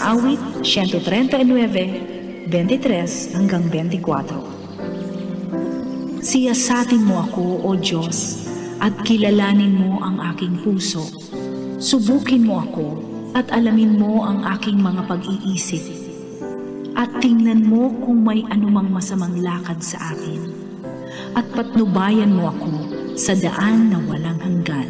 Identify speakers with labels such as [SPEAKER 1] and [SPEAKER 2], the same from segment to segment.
[SPEAKER 1] sa awit 139, 23 hanggang 24. Siyasatin mo ako, O Diyos, at kilalanin mo ang aking puso. Subukin mo ako at alamin mo ang aking mga pag-iisip. At tingnan mo kung may anumang masamang lakad sa akin. At patnubayan mo ako sa daan na walang hanggan.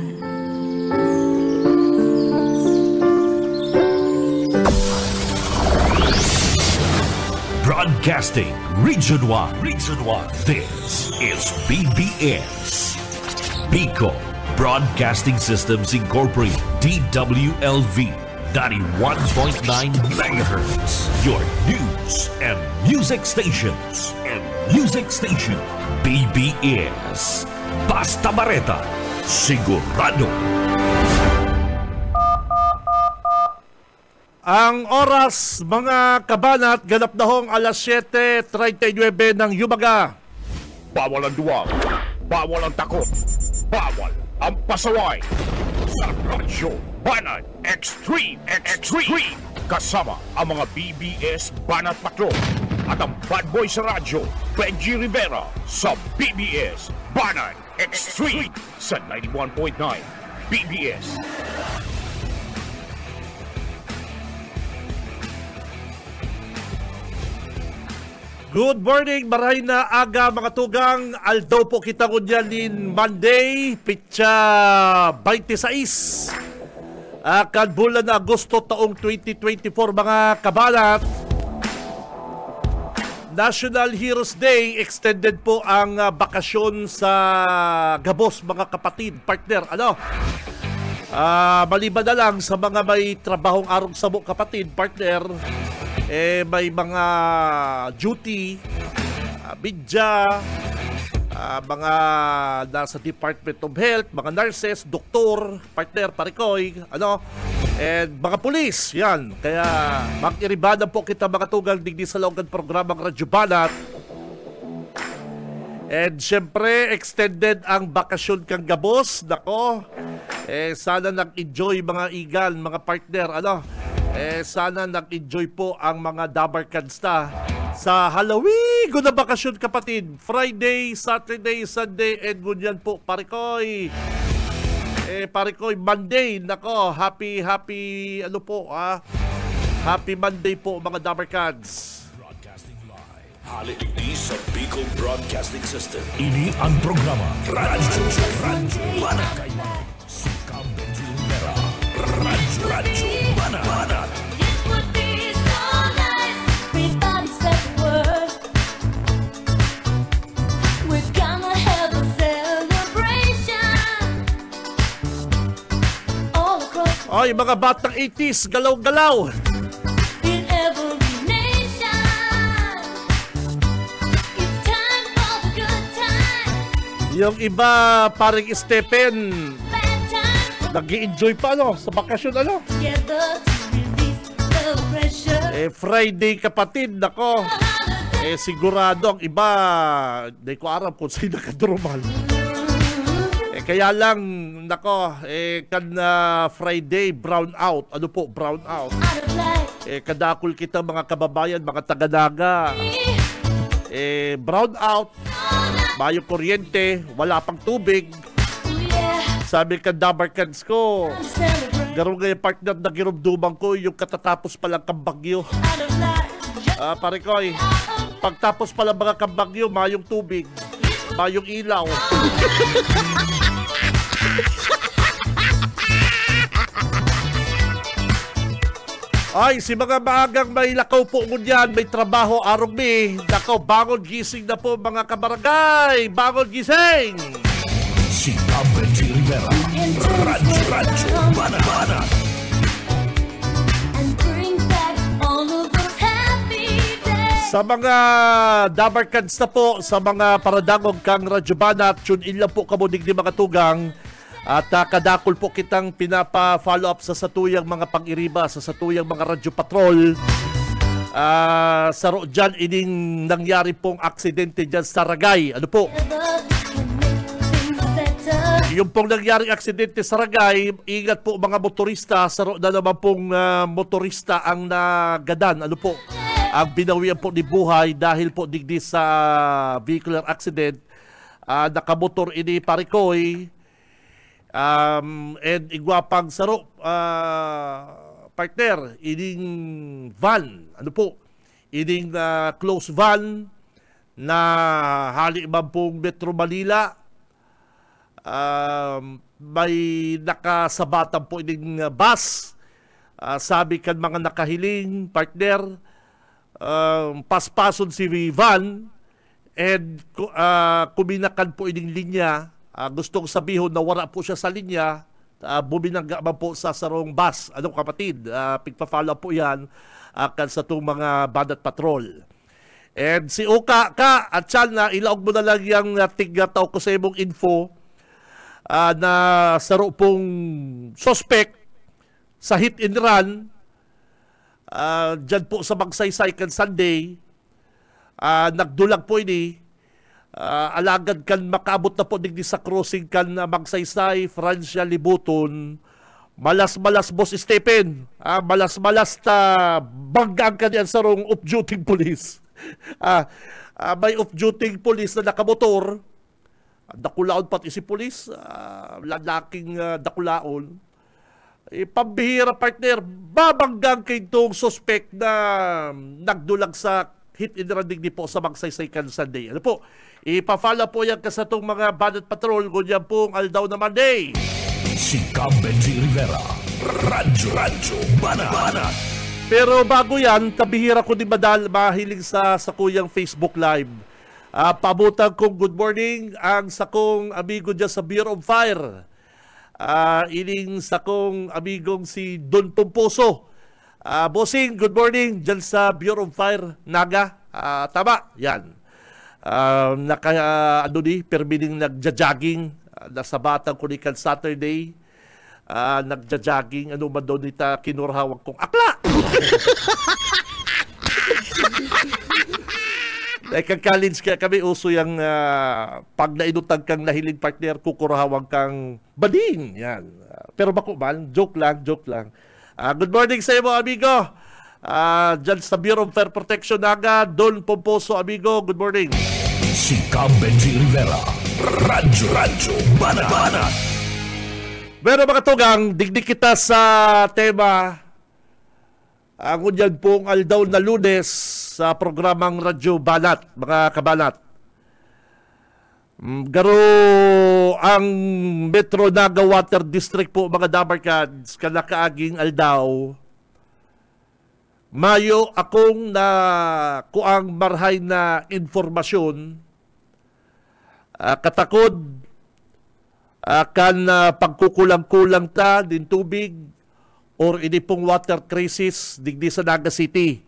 [SPEAKER 2] Broadcasting Region 1. This is BBS. Bicol Broadcasting Systems Incorporated. DWLV 91.9 MHz. Your news and music stations. BBS. Basta Bareta. Sigurado.
[SPEAKER 3] Ang oras, mga kabanat, ganap na hong alas 7:39 ng umaga.
[SPEAKER 4] Bawal ang duwag, bawal ang takot, bawal ang pasaway. Sa Radyo Banat Extreme. Kasama ang mga BBS Banat Patrol at ang bad boy sa radyo, Benji Rivera sa BBS Banat Extreme sa 91.9 BBS.
[SPEAKER 3] Good morning, maray na aga mga tugang. Aldaw po kita kunyanin Monday, pitsa 26. Akan bulan na Agosto taong 2024 mga kabalat. National Heroes Day, extended po ang bakasyon sa Gabos mga kapatid, partner. Maliban na lang sa mga may trabahong arong sabok kapatid, partner, may mga duty, bidya, mga nasa Department of Health, mga nurses, doktor, partner, parikoy, and mga pulis, yan. Kaya mag-iribanan po kita mga tugang digdi sa loogan programang Radyo Banat. And syempre, extended ang bakasyon kang Gabos. Nako, sana nag-enjoy mga igan, mga partner, sana nag-enjoy po ang mga Dabarkads na sa Halloween na bakasyon kapatid. Friday, Saturday, Sunday, and ganyan po, parikoy. Parikoy, Monday, nako, happy, happy Monday po mga Dabarkads.
[SPEAKER 2] Haliligdi sa Bicol Broadcasting System. Ini ang programa Radyo Banat. Si Benji Rivera. Radyo Banat.
[SPEAKER 3] Ay, mga batang 80s, galaw-galaw. Yung iba, paring Stephen, nag-i-enjoy pa sa bakasyon Friday kapatid, nako. Sigurado ang iba, di ko aram kung sino nakadrumal. Kaya lang, nako, Friday, brown out. Ano po, brown out? Kadakol kita mga kababayan, mga taga-daga. Brown out. Mayo kuryente, wala pang tubig. Sabi ka Dabarkads ko, garo ngayon partner na girumduman ko yung katatapos palang kambagyo. Parikoy, pagtapos palang mga kambagyo, mayong tubig, mayong ilaw. Ay, si mga maagang may lakaw po ngunyan, may trabaho arong Nako, bangon gising na po mga kabarangay. Bangon gising!
[SPEAKER 2] Si Benji Rivera. Radyo Banat.
[SPEAKER 3] Sa mga Dabarkads na po, sa mga paradangog kang Radyo Banat, tune in lang po kamunig ni mga tugang. At kadakol po kitang pinapa-follow up sa satuyang mga pang-iriba, sa satuyang mga radyo patrol. Sa dyan, ining nangyari pong aksidente dyan sa Ragay. Yung pong nangyaring aksidente sa Ragay, ingat po mga motorista, saro na naman pong motorista ang nagadan. Ano po? Ang binawian po ni buhay dahil po digdi sa vehicular accident. Nakamotor ini Parikoy and igwapang saro partner, ining van. Ano po? Ining close van na hali man pong Metro Manila. May nakasabatan po ining bus. Sabi kan mga nakahiling partner, paspason si van and kuminakan po ining linya. Gustong sabihin na wala po siya sa linya. Buminangga man po sa sarong bus. Anong kapatid? Pigpa-follow po yan kan sa itong mga bandat patrol. And si Oka ka at siya na ilaog mo na lang yung tigataw ko sa imong info na saro pong suspect sa hit and run dyan po sa Magsaysay kan Sunday. Nagdulag po ini. Alagad kan makaabot na po digdi sa crossing kan Magsaysay, Francia, Libuton. Malas-malas Boss Stephen. Malas-malas ta banggang ka diyan sa rong off-duty police. May off-duty police na nakamotor. Dakulaon pati si police. Lalaking dakulaon. Pambihira partner, babanggang kay itong suspect na nagdulag sa hit and run digdi po sa Magsaysay kan Sunday. Ano po? Ipa-follow po yan kasi itong mga bandat patrol. Ganyan pong Aldaw na Monday.
[SPEAKER 2] Si Benji Rivera, Radyo Banat.
[SPEAKER 3] Pero bago yan, kabihira ko din mahiling sa kuyang Facebook Live. Pabutan kong good morning ang sakong amigo dyan sa Bureau of Fire. Ining sakong amigong si Don Pomposo. Bossing, good morning dyan sa Bureau of Fire, Naga. Tama, yan. Permining nagja-jogging. Nasa Batang Kulikan Saturday. Nagja-jogging. Ano man daw nita kinurhawag kong akla. Kag-college kaya kami uso yung pag nainutag kang nahiling partner, kukurhawag kang bading. Yan. Pero bako man, joke lang. Good morning sa iyo, amigo. Dyan sa Bureau of Fire Protection, Naga, Don Pomposo, amigo. Good morning.
[SPEAKER 2] Si Benji Rivera, Radyo Banat.
[SPEAKER 3] Pero mga tugang, digdig kita sa tema ang unyan pong Aldaw na Lunes sa programang Radyo Banat, mga kabanat. Garo ang Metro Naga Water District po, mga dabarkads, kanakaaging Aldaw. Mayo akong na kuang marhay na informasyon katakod kan pagkukulang-kulang ta din tubig or ini pong water crisis digdi sa Naga City.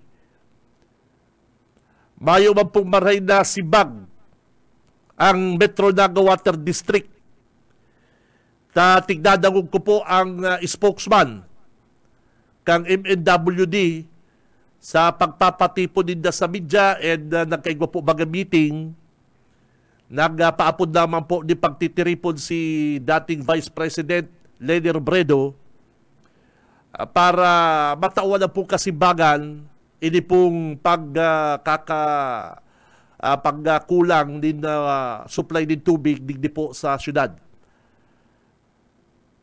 [SPEAKER 3] Mayo man pong marhay na sibag ang Metro Naga Water District. Tigdadangog ko po ang spokesman kang MNWD sa pagpapatipo din sa media and nagkaigwa po baga meeting. Nagpaapod naman po di pagtitiripon si dating Vice President Leni Robredo para matawan na po kasimbagan ini pong pagkulang din supply din tubig digdi po sa syudad.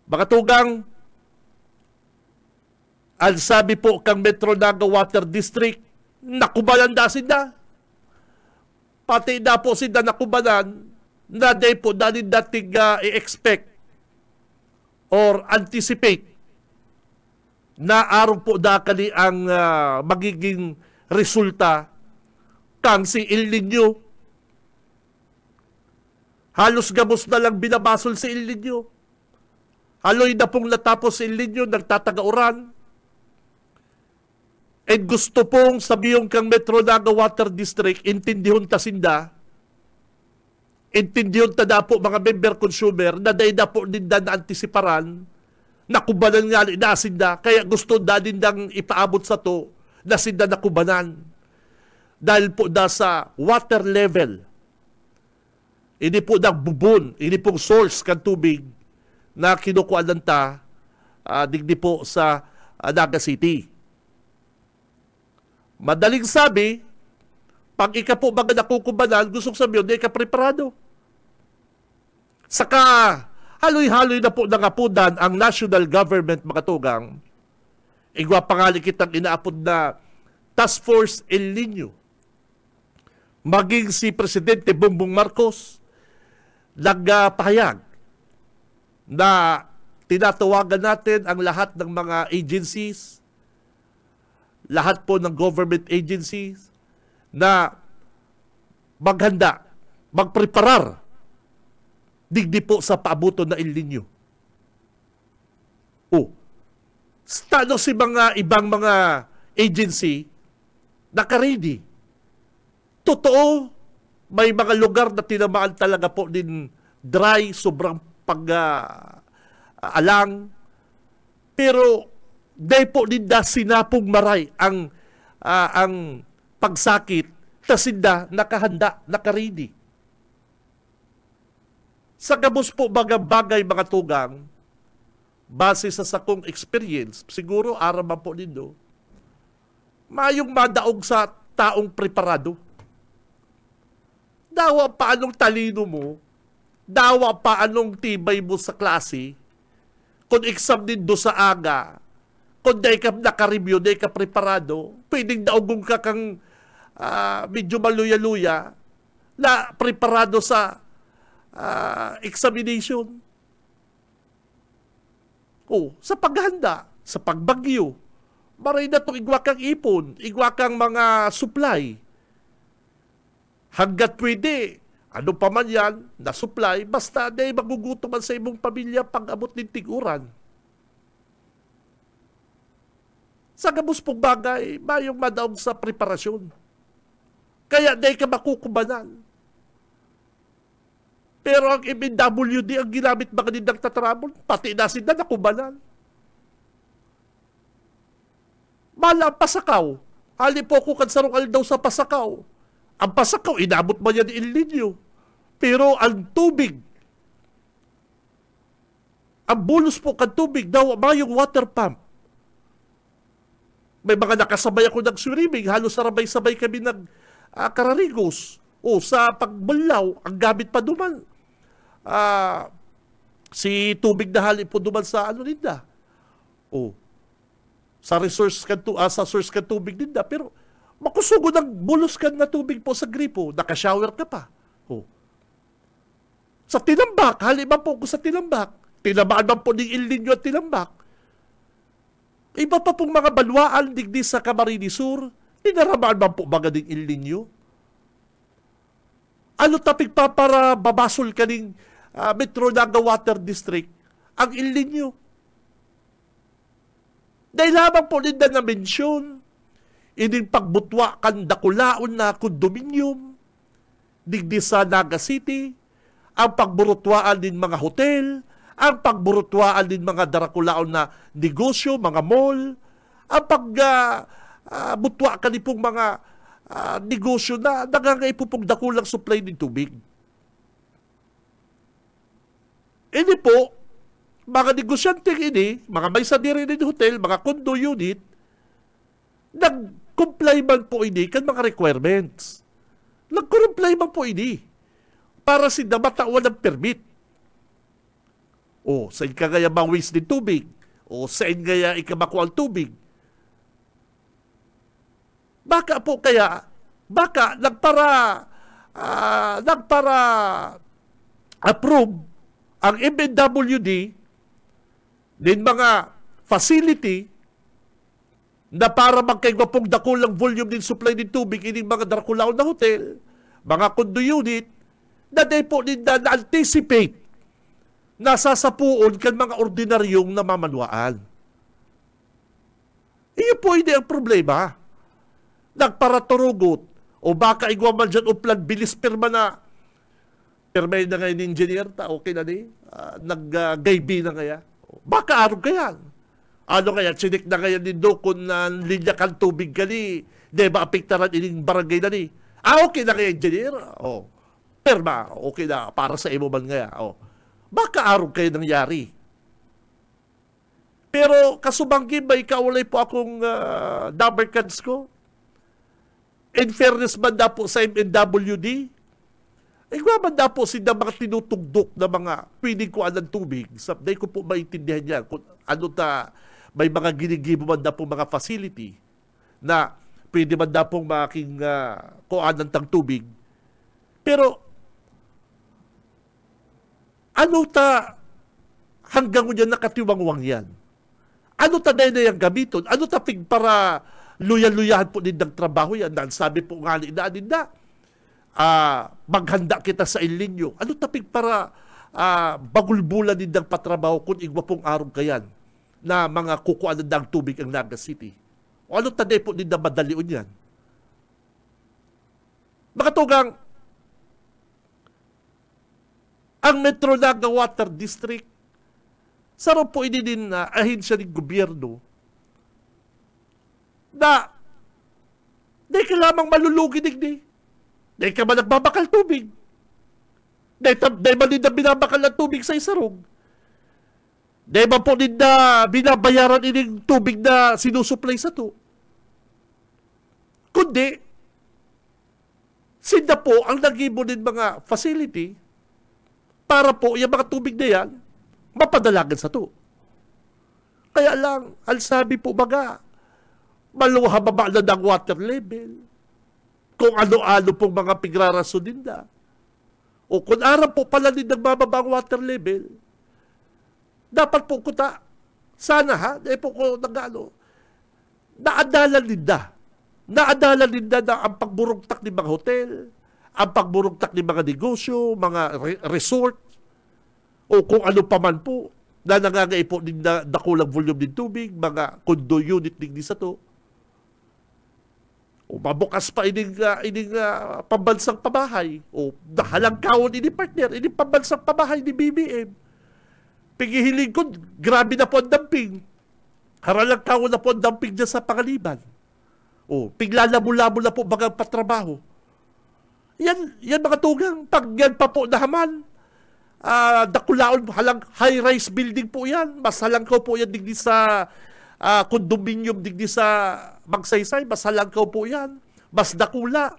[SPEAKER 3] Mga tugang, ang sabi po kang Metro Naga Water District, nakubalan da sila. Pati na po sila nakubalan na day po dalin dating i-expect or anticipate na araw po dakali ang magiging resulta kang si El Nino. Halos gamos na lang binabasol si El Nino. Haloy na pong natapos si El Nino, nagtatagauran. At gusto pong sabihong kang Metro Naga Water District, intindihon ta sinda, intindihon ta na po mga member consumer, na dahil na po din na antisiparan, nakubanan nga na sinda, kaya gusto na din nang ipaabot sa to, na sinda nakubanan. Dahil po na sa water level Ini po nagbubon, ini pong source kan tubig na kinukuhaan ta digdi po sa Naga City. Madaling sabi, pag ika po mga nakukubanan, gusto sabihin, di ka preparado. Saka, haloy-haloy na po nangapudan ang national government, mga tugang. Igwa pangali kitang inaapod na Task Force El Nino. Maging si Presidente Bongbong Marcos, nagpahayag na tinatawagan natin ang lahat ng mga agencies, lahat po ng government agencies, na maghanda, magpreparar digdi po sa paabuto na El Nino. Stano si mga ibang mga agency naka-ready. Totoo, may mga lugar na tinamaan talaga po din dry, sobrang alang. Pero dahil po din na sinapong maray ang pagsakit, tasinda nakahanda, naka-ready. Sa gabos po bagay mga tugang, base sa sakong experience, siguro araman po nindo, mayong madaog sa taong preparado. Dawa pa anong talino mo, dawa pa anong tibay mo sa klase, kung exam din do sa aga, kung day ka naka-review, day ka preparado, pwedeng daugong ka kang medyo maluya-luya na preparado sa examination. Sa paghanda, sa pagbagyo, maray na itong igwa kang ipon, igwa kang mga supply. Hanggat pwede, ano pa man yan, na supply, basta na magugutuman sa imong pamilya pag-abot ng tiguran. Sa gabos pong bagay, mayong madaog sa preparasyon. Kaya na ka makukubanan. Pero ang MNWD, ang ginamit mga nindang tatrabol, pati nasin na nakubanan. Mala, pasakaw. Hali po ko kansarong daw sa pasakaw. Ang pasakaw, inabot man yan El Nino. Pero ang tubig, ang bulos po kan tubig, daw mayong water pump. May mga nakasabay ako nag-swimming, halos sarabay-sabay kami kararigos. Sa pagbulaw, ang gamit pa duman. Si tubig na hali po duman sa ninda. Sa source kan tubig ninda. Pero makusugo ng bulos kan na tubig po sa gripo. Nakashower ka pa. Sa tinambak, hali ba po ko sa tinambak? Tinamaan man po ng El Nino at tinambak. Iba pa pong mga balwaan digdi sa Camarines Sur. Inaramaan man po mga ng El Nino. Ano tapig pa para babasol ka ng Metro Naga Water District? Ang El Nino. Dahil lamang po nila na mensyon, ining pagbutwa kan dakulaon na kondominium, digdi sa Naga City, ang pagburutwaan din mga hotel, ang pagburutwaan din mga darakulaon na negosyo, mga mall, ang pagbutwa ka din pong mga negosyo na nangangaipo pong dakulang supply ng tubig. Ini po, mga negosyante ini, mga may sadiri ng hotel, mga condo unit, nag-comply man po ini kan mga requirements. Nag-comply man po ini para si damatawan ng permit. Saan ka gaya mawis ng tubig? Saan gaya ikamakuha ang tubig? Baka nagpara approve ang MNWD din mga facility na para magkaigwapong dakulang volume din supply din tubig ining mga darakulaon na hotel, mga condo unit, na day po din na-anticipate na sasapuon kan mga ordinaryong namamanwaan. Iyo po hindi ang problema. Nagparaturugot o baka igwa man dyan uplan bilis pirma na pirmay na ngayon engineer okay na ni nag-gaybi na kaya baka arog kaya ano kaya sinik na kaya ni dokon na linya kan tubig kani di ba apektaran ining barangay na ni okay na kaya engineer perma, okay na, para sa imo man nga. Baka arog kayo nangyari. Pero kasubanggi ba ikawalay po akong number cards ko? In fairness ba na po sa MNWD? Banda po sila mga tinutugdok na mga pwedeng kuhaan ng tubig. Sabday ko po maintindihan yan. Kung ano may mga ginigibo man na po mga facility na pwede man na pong making kuhaan ng tubig. Pero ano hanggang nyo nakatiwangwang yan? Ano na yung gamiton? Ano pig para luya-luyahan po din ng trabaho yan? Sabi po nga ni Inadinda, maghanda kita sa ilinyo. Ano pig para bagulbulan din ng patrabaho kung igwa pong araw kayan na mga kukuan ng tubig ang Naga City? O ano taday po din na madalion yan? Makatugang, ang Metro Naga Water District, sarap po ini din na ahensya ng gobyerno na di ka lamang malulugi digdi. Di ka ba nagbabakal tubig? Di ba din na binabakal ng tubig sa isarog? Di ba po din na binabayaran ining tubig na sinusupply sa to? Kundi, sinda po ang nagibo din mga facility para po yung mga tubig na yan mapadalagan sa to. Kaya lang, ang sabi po baga, maluha baba na ng water level, kung ano-ano pong mga pigraraso din na. O kung araw po pala din nagbababa ang water level, dapat po kuta, sana po ko nag-ano, naadalan din na ang pagburugtak ng mga hotel, ang pagburugtak ng mga negosyo, mga resort, o kung ano pa man po, na nangangay po din na dakulang volume din tubig, mga condo unit din sa to. O mabukas pa ining pambansang pabahay. O nahalangkawon ini partner, ini pambansang pabahay ni BBM. Pigihiling ko, grabe na po ang damping. Haralangkawon na po ang damping dyan sa Pangaliban. O piglalabo-labo na po bagang patrabaho. Yan mga tugang, pag yan pa po nahaman, dakulaon, halang high-rise building po yan. Mas halangkaw po yan digdi sa condominium digdi sa Magsaysay. Mas halangkaw po yan. Mas dakula.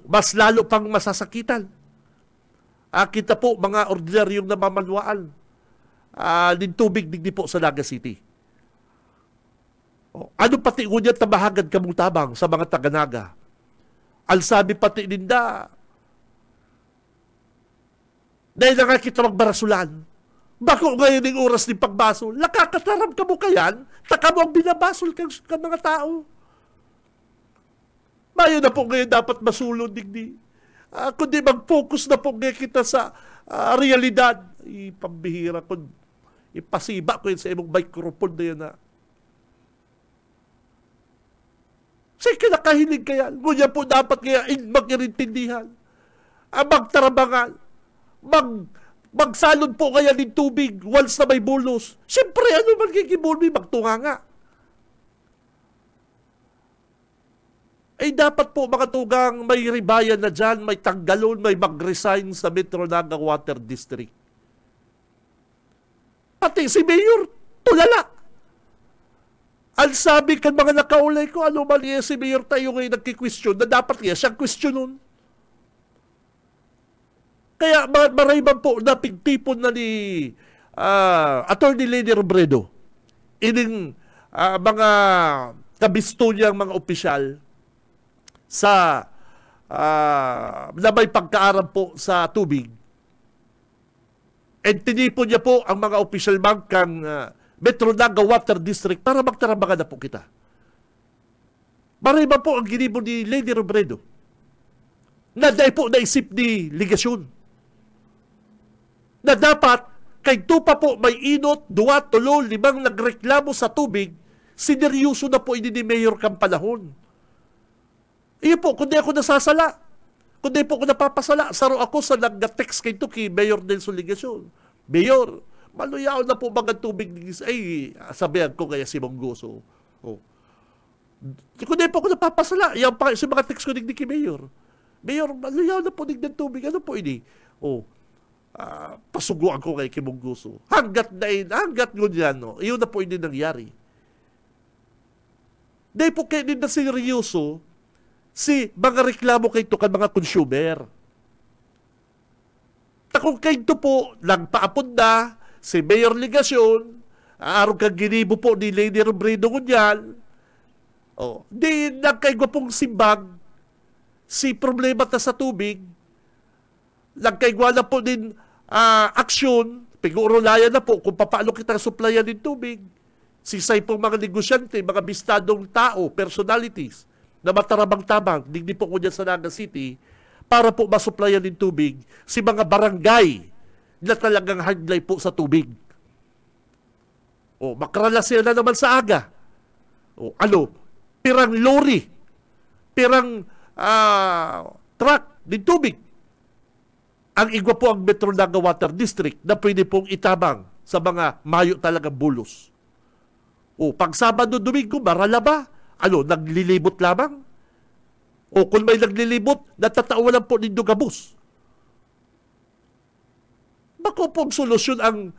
[SPEAKER 3] Mas lalo pang masasakitan. Kita po mga ordinaryong namamanwaan din tubig digdi po sa Naga City. Ano pati ngunyat na mahagad kamong tabang sa mga taga-Naga? Al sabi pati ninda, dahil na nga kita magbarasulan. Bako ngayon yung oras ni pagbasol, nakakataram ka mo kayan, taka mo ang binabasol ka mga tao. Mayo na po ngayon dapat masulod digdi. Kundi mag-focus na po ngayon kita sa realidad. Ipambihira ko, ipasiba ko yun sa imong microphone na yun na. Sige kinakahilig kaya. Ngunyan po dapat kaya mag-irintindihan. Magtarabangan. Magsalod po kaya ng tubig once na may bonus. Siyempre, ano magkikibulmi? Magtunga nga. Dapat po mga tugang may ribayan na dyan, may tanggalon, may mag-resign sa Metro Naga Water District. Pati si Mayor, tulala. Ang sabi kan mga nakaulay ko, ano ba niya si Mayor tayo ngayon nagki-question na dapat niya siyang questionun. Kaya marayban po na pigtipon na ni Attorney Lady Robredo ining mga kabisto niyang mga opisyal sa na may pagkaaram po sa tubig. And tinipon niya po ang mga opisyal kang Metro Naga Water District para magtarabangan na po kita. Marayban po ang ginibon ni Lady Robredo na dahil po naisip ni ligasyon na dapat kay tupa po may inot, 2, 3, 5 nagreklamo sa tubig, sineryoso na po ini ni Mayor kang panahon. Iyo po, kundi ako nasasala, kundi po ako napapasala, saro ako sa nag-text kay Tuki, Mayor Nelson Ligasyon. Mayor, maluyaw na po mga tubig, ay sabihan ko kaya si Monggoso. Kung di po ako napapasala, yan pa sa mga text ko digdi kay Mayor. Mayor, maluyaw na po digdi ng tubig. Ano po ini? Pasuguan ko kay Kimong Guso. Hanggat ngunyan, no, iyon na po ini nangyari. Di po kayo din na seryoso si mga reklamo kay ito kan mga consumer. Kung kayo ito po, nagpaapod na si Mayor Ligasyon, araw kang ginibo po ni Lady Robredo ngunyan, di nagkaigwa pong simbag si problema ta sa tubig, nagkaigwa na po din aksyon, pigurulayan na po kung paano kita supplyan ng tubig. Sisay pong mga negosyante, mga bistadong tao, personalities, na matarabang-tabang, digdi po ko dyan sa Naga City, para po masupplyan ng tubig si mga barangay na talagang hardline po sa tubig. Makralasya na naman sa aga. Pirang lorry, pirang truck ng tubig. Ang igwa po ang Metro Naga Water District na pwede pong itabang sa mga mayo talagang bulos. Pag Sabado, Domingo, marala ba? Naglilibot lamang? Kung may naglilibot, natatawa lang po nindo gabos. Bako pong solusyon ang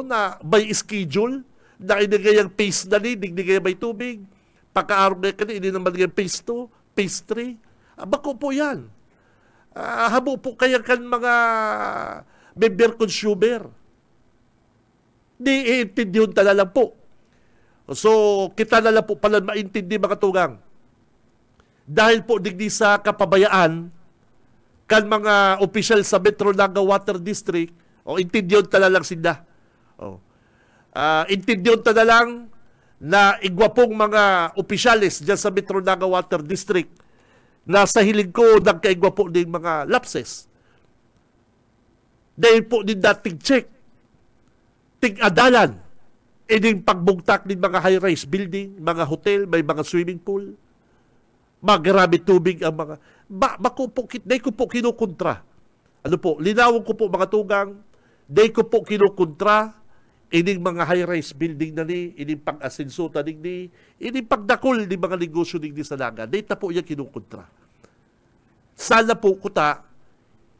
[SPEAKER 3] na may schedule na inigay ang phase na ni, inigay may tubig. Pagkaarong na kanina, hindi naman yung phase 2, phase 3. Bako po yan. Habo po kaya kan mga member consumer. Di iintindihan tala lang po. So, kita na lang po pala maintindi mga tugang. Dahil po digdi sa kapabayaan kan mga opisyal sa Metro Naga Water District, intindihan tala lang sila. Intindihan tala lang na igwa pong mga opisyalis dyan sa Metro Naga Water District na sa hilig ko nagkaigwa po din mga lapses. Dahil po din dating check tig-adalan, ining pagbugtak ng mga high-rise building, mga hotel, may mga swimming pool, magrami tubig ang mga... Dahil ko po kinukontra. Linawin ko po mga tugang, dahil ko po kinukontra, ining mga high-rise building na ni, ining pag-asenso tanig ni, ining pagdakol ni mga negosyo ni sa Naga. Dahil na po yan kinukontra. Sana po kuta,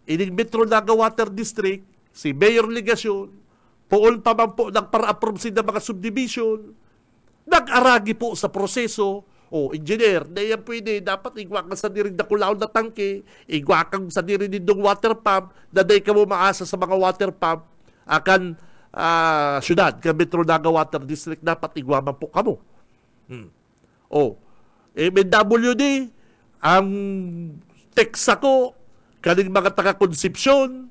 [SPEAKER 3] ining Metro Naga Water District, si Mayor Ligasyon, poon pa man po nagpara-approve sila mga subdivision, nag-aragi po sa proseso, engineer, na yan pwede, dapat igwa kang sa dirin na kulaon na tangke, igwa kang sa dirin nindong water pump, na dahi ka mo maasa sa mga water pump, akan syudad, ka Metro Naga Water District, dapat igwa man po kamo. MNWD, ang text ako, kaning mga taga-konsepsyon,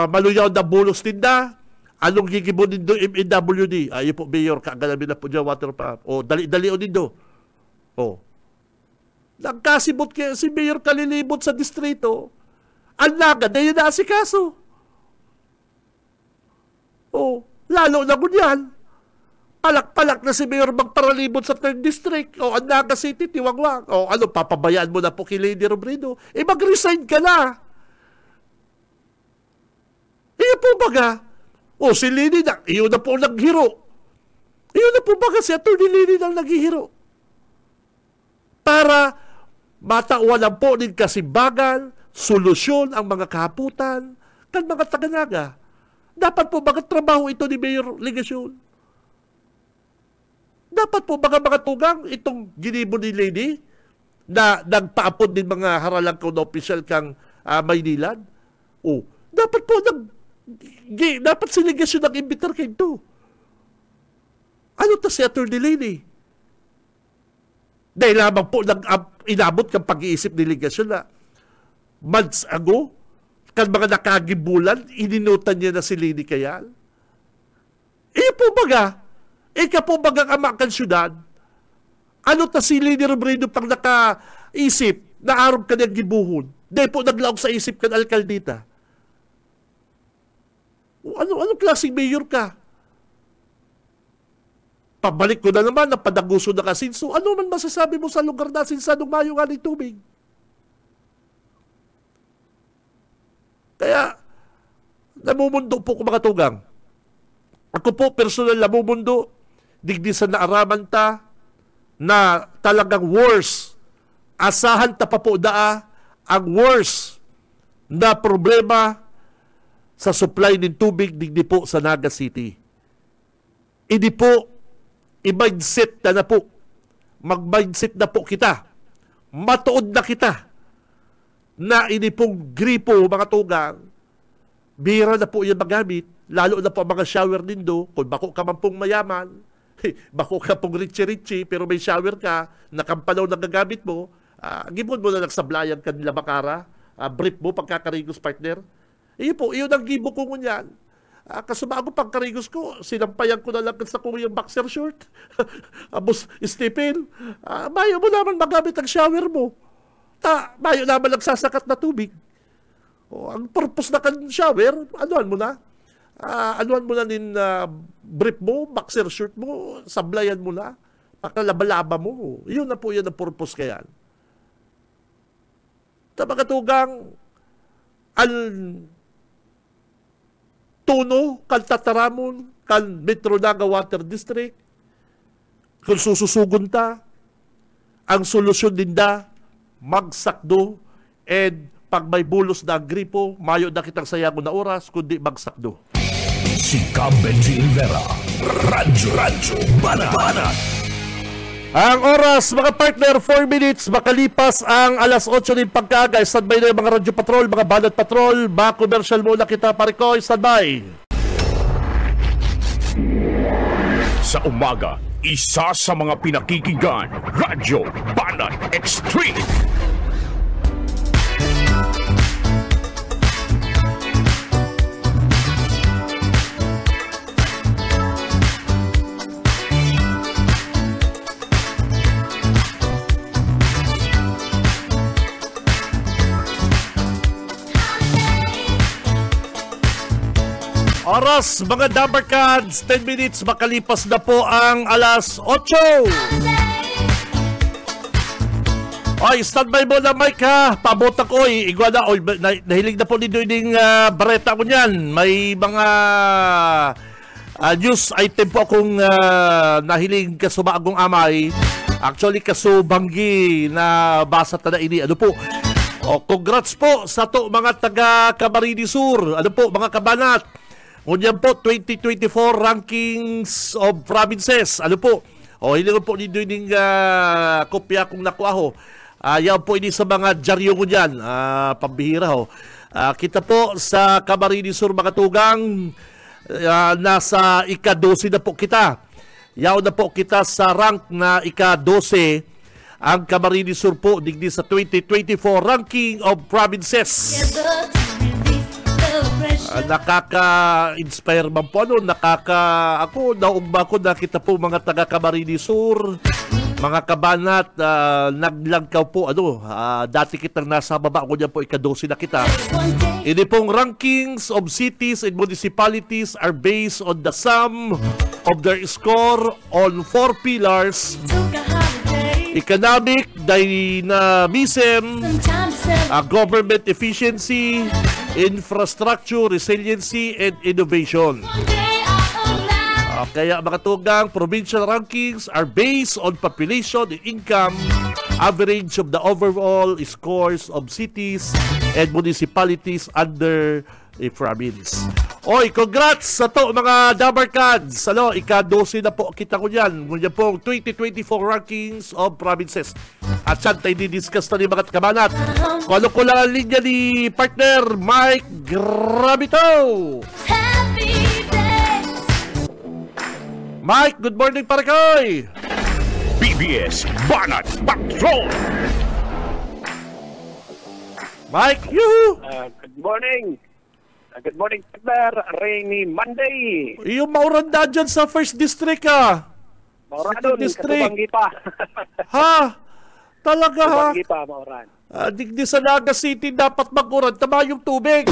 [SPEAKER 3] maluyaw na bulos tinda, anong gigibon nindo MNWD? Ayun po, Mayor, kaagalamin na po dyan, water pump. Dali-dali o nindo. Nagkasibot kaya si Mayor kalilibot sa distrito, ang Naga, na yun naasikaso. Lalo na yan. Palak-palak na si Mayor magparalibot sa 3rd District. Ang Naga City, tiwangwang. Papabayaan mo na po kay Lady Robredo. Mag-resign ka na. Iyon po baga, si Lini na, iyon na po naghiro. Iyon na po baga si Atty. Lini na naghihiro. Para matauwalan po din kasimbagan, solusyon ang mga kahaputan, kan mga taga-Naga. Dapat po baga trabaho ito ni Mayor Ligasyon. Dapat po baga mga tugang itong ginibo ni Lini na nagpaapod din mga haralang ko na opisyal kang Maynilan. Dapat po dapat si Ligasyon ang imbitar kayo ito. Ano ta si Atty. Lini? Dahil lamang po inabot kang pag-iisip ni Ligasyon na months ago, kan mga nakagibulan, ininutan niya na si Lini kaya. Po baga, ika po baga kamakan syudad, ano ta si Lini Robredo pang nakaisip na araw ka niyang gibuhon? Dahil po naglaog sa isip kan alkaldita. Anong klaseng mayor ka? Pabalik ko na naman, napadaguso na kasinso. Ano man masasabi mo sa lugar na sinsanong mayo nga ng tubig? Kaya, namumundo po ko mga tugang. Ako po, personal namumundo digdi sa naaraman ta, na talagang worse. Asahan ta pa po daa ang worse na problema sa supply ng tubig digdi po sa Naga City. Hindi po, i-mindset na po. Mag-mindset na po kita. Matuod na kita na ini pong gripo, mga tugang, bira na po yan magamit, lalo na po ang mga shower nindo, kung bako ka man pong mayaman, bako ka pong richi-richi, pero may shower ka, nakampanaw na gagamit mo, gibon mo na nagsablayan ka nila makara, brief mo pagkakarigos partner. Iyon ang gibo ko ngunyan. Kasubago pagkarigos ko, sinampayan ko na lang sa yung boxer short. Abos, Stephen, bayo mo naman magamit ang shower mo. Bayo naman nagsasakat na tubig. Ang purpose na kan shower, anuhan mo na. Anuhan mo na nin brief mo, boxer short mo, sablayan mo na. Pakalaba-laba mo. Iyon na po yan ang purpose kayan. Tabagatugang ang tuno, kan Tataramon, kan Metro Naga Water District, kung sususugon ta, ang solusyon dinda, magsakdo, and pag may bulos na gripo, mayo na kitang sayago na oras, kundi magsakdo.
[SPEAKER 2] Si Cam Benji Rivera, Radyo Banat.
[SPEAKER 3] Ang oras, mga partner, 4 minutes, makalipas ang alas 8 ng pagkaaga. Standby na yung mga radyo patrol, mga banat patrol. Ba-commercial muna kita, Parikoy, standby.
[SPEAKER 4] Sa umaga, isa sa mga pinakikinggan, Radyo Banat Extreme.
[SPEAKER 3] Oras, mga Dabarkads, 10 minutes, makalipas na po ang alas 8. Oy, standby mo na, Mike, ha? Pabota ko, igwa na. Oy, nahilig na po nito yung bareta ko niyan. May mga news item po akong nahiling kasumagong amay. Actually, kasubanggi na basa ta na ini. Ano po? Congrats po sa to mga taga Camarines Sur. Ano po, mga kabanat? Ngunyan po, 2024 rankings of provinces. Ano po? Hilingon po ninyo yung kopya kong nakuha ho. Yan po ini sa mga dyaryo ngunyan. Pambihira ho. Kita po sa Camarines Sur, mga tugang, nasa ika-12 na po kita. Yaw na po kita sa rank na ika-12. Ang Camarines Sur po, digdi sa 2024 ranking of provinces. Nakaka-inspire man po, ano, ako, naugba ko, nakita po mga taga Camarines Sur, mga kabanat, naglangkaw po, ano, dati kitang nasa baba ko niya po, ika-12 na kita. Ini pong rankings of cities and municipalities are based on the sum of their score on 4 pillars: economic dynamism, government efficiency, infrastructure, resiliency, and innovation. Kaya mga tugang, provincial rankings are based on population and income, average of the overall scores of cities and municipalities under a province. Oy, congrats sa to mga Dabarkads. Ano, ika-12 na po kita ko yan. Ngunyan po 2024 rankings of provinces. At saan tayo didiscuss na ni mga kabanat. Kung ano ko lang ang linya ni partner Mike Gravito. Mike, good morning, Parikoy.
[SPEAKER 4] PBS Banat Patrol.
[SPEAKER 3] Mike, yuhu.
[SPEAKER 5] Good morning. Good morning, partner. Rainy Monday.
[SPEAKER 3] Yung mauranda dyan sa First District, ha?
[SPEAKER 5] Mauran,
[SPEAKER 3] District.
[SPEAKER 5] Katubanggi pa.
[SPEAKER 3] Ha? Talaga, ha?
[SPEAKER 5] Katubanggi pa, Mauran.
[SPEAKER 3] Digdi sa Naga City, dapat mag-uran. Tama yung tubig.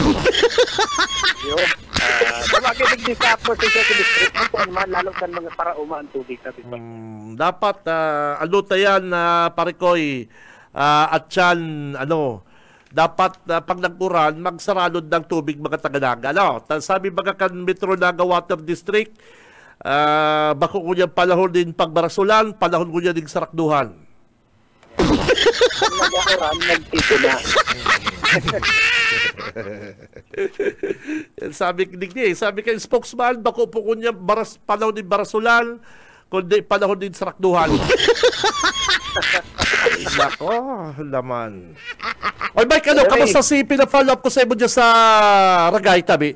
[SPEAKER 5] Tumagi digdi sa First District. Kung man, lalo kan mga parauma ang tubig.
[SPEAKER 3] Dapat, ano tayan, Parikoy, at yan, ano, dapat pag nag-uran, magsaralod ng tubig mga taga-Naga. No? Sabi mga kan Metro Naga Water District, Bako ko niya panahon din pagbarasulan, panahon ko niya din sarakduhan.
[SPEAKER 5] Ang nag-aaral, nagtito na.
[SPEAKER 3] Sabi kay spokesman, bako po ko niya panahon din barasulan, kundi panahon din sarakduhan. Nako, laman. Oy, Mike, ano, kamusta si pina-follow up ko sa imo dyan sa Ragay, tabi?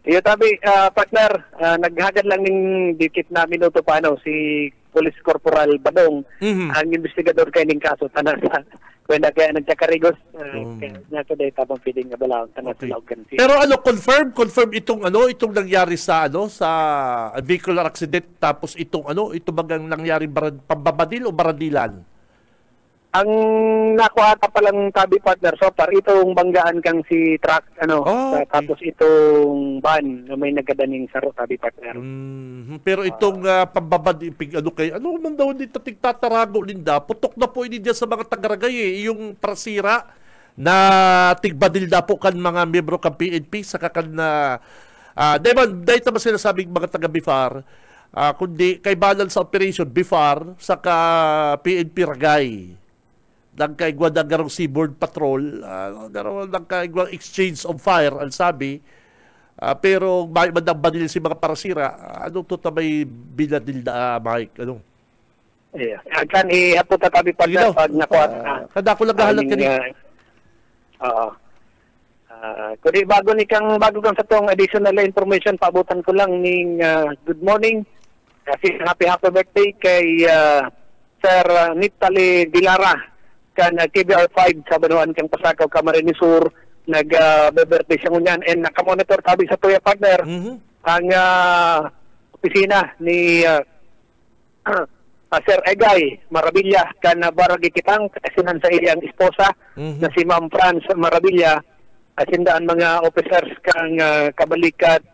[SPEAKER 5] Iyo tabi, partner, naghagad lang ng dikit na minuto pa si Police Corporal Badong, ang investigador kay ning kaso tanan sa kwenda kaya nagkakarigos kaya today tabang feeding nga balaw tanan sa lawgan.
[SPEAKER 3] Pero ano, confirm itong nangyari sa sa vehicular accident, tapos itong bagang nangyari pambabadil o baradilan?
[SPEAKER 5] Ang nakuha pa lang tabi, partner, so far itong banggaan kang si truck
[SPEAKER 3] okay.
[SPEAKER 5] Tapos itong van na may nagadaning saro, tabi, partner.
[SPEAKER 3] Pero itong pambabadil ano man daw dito tigtatarago linda, putok na po ini diyan sa mga tagaragay yung prasira na tigbadil na po kan mga miyembro kan PNP sa kakan na dahil tama sinasabing mga taga BIFAR, kundi kay balance sa operation BIFAR sa ka PNP Ragay. Nagkaigwa na garong seaboard patrol, nagkaigwa exchange of fire, ang sabi. Pero madang badil si mga parasira, anong to may binadil na, Mike? Ano?
[SPEAKER 5] Yeah. Kan ihapot na tabi partner pag nakuha na.
[SPEAKER 3] Kada ko lang gahalat kanina.
[SPEAKER 5] Oo. Kundi bago kang sa tong additional information, paabutan ko lang ning good morning. Kasi happy birthday kay Sir Nitali Dilara. Kan KBR5 sa Banuan kang Pasakaw, Camarines Sur, nag-birthday siya ngunyan and nakamonitor tabi sa Tuya, partner ang opisina ni Sir Egay Marabilla kan baragi kitang asinan sa iyang esposa na si Ma'am France Marabilla, asindaan mga officers kang kabalikat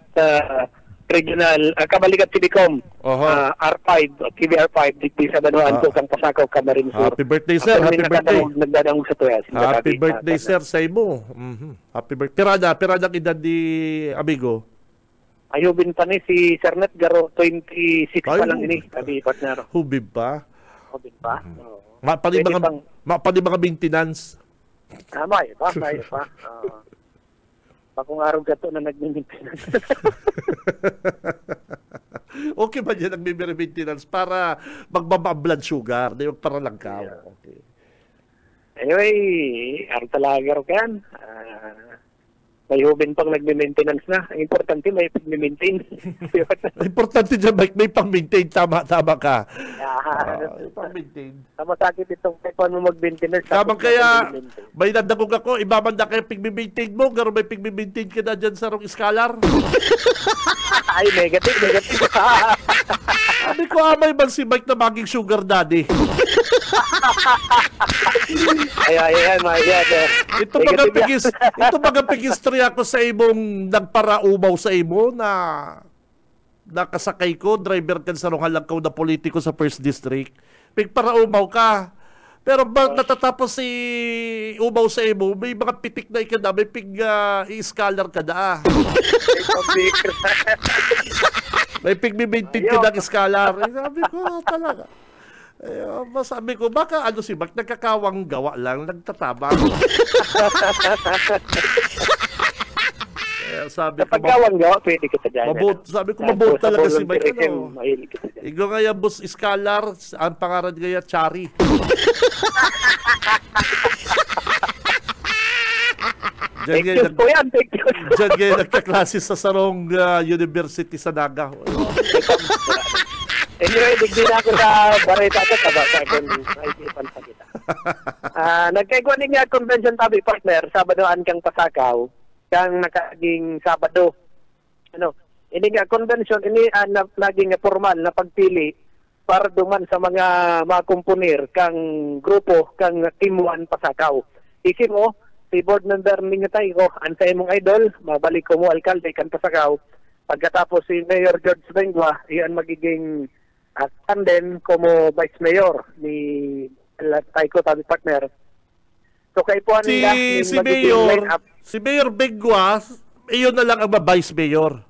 [SPEAKER 5] regional kabalikat Sidicom R5 KBR5 digdi sa Banuan ko kang Pasakaw, Camarines Sur.
[SPEAKER 3] Happy birthday, sir. Happy birthday.
[SPEAKER 5] Nagdadangog sa Tuya.
[SPEAKER 3] Happy birthday, sir, sa imo. Happy birthday. Pirada edad di amigo.
[SPEAKER 5] Ayubin pa ni si Sir Net Garo, 26 pa lang ini, sabi partner.
[SPEAKER 3] Hubib pa?
[SPEAKER 5] Hubib pa?
[SPEAKER 3] Mapali mga maintenance.
[SPEAKER 5] May pa. Pakong araw gato na nag-maintenance.
[SPEAKER 3] Okay ba yan nag-maintenance para magbaba ang blood sugar? Di ba para lang ka?
[SPEAKER 5] Yeah.
[SPEAKER 3] Okay.
[SPEAKER 5] Anyway, araw talaga ro kan. May hubin pang nag-maintenance na. Ang importante may pag-maintain.
[SPEAKER 3] Importante dyan, Mike, may pang-maintain. Tama ka. Pang-maintain.
[SPEAKER 5] Tama sakit itong paano mo mag-maintenance.
[SPEAKER 3] Tama kaya, may nadagog ako, ibabanda kayo pag-maintain mo, garo may pag-maintain ka na dyan sa rong iskalar.
[SPEAKER 5] Ay, negative.
[SPEAKER 3] Sabi ko, amay man si Mike na maging sugar daddy.
[SPEAKER 5] Ay,
[SPEAKER 3] Ito mga pigistorya ko sa imong nagparaubaw sa imo na nakasakay ko, driver ka sa halangkaw na politiko sa 1st District. Pigparaubaw ka. Pero natatapos si ubaw sa imo, may mga pitik na ikada, may i-scholar ka na. May pig-maintain ka ng scholar. Sabi ko, talaga. Sabi ko, baka si Mark, nagkakawang gawa lang, nagtatabang. Sabi ko,
[SPEAKER 5] pagkawang gawa, pwede ka sa dyan.
[SPEAKER 3] Sabi ko, mabuot talaga si Mark. Igo nga bus scholar, ang pangaran nga Chari. Diyan ngayon nagkaklase sa Sarong University sa Naga.
[SPEAKER 5] Anyway, digdi na ako sa bareta sa taba sa akin. Naisipan pa kita. Nagkaiguaning nga convention tabi, partner, Sabadoan kang Pasakaw, kang nakaging Sabado. Ini nga convention, ini naging formal na pagpili para duman sa mga komponer kang grupo, kang Team 1 Pasakaw. Isin mo, si board member ninyo tayo, ang sa imong idol, mabalik ko mo alkalde kang Pasakaw. Pagkatapos si Mayor George Bengua, iyan magiging tandem como vice mayor ni Taiko tabi, partner. So kay po
[SPEAKER 3] si Mayor Bengua, iyon na lang ang vice mayor.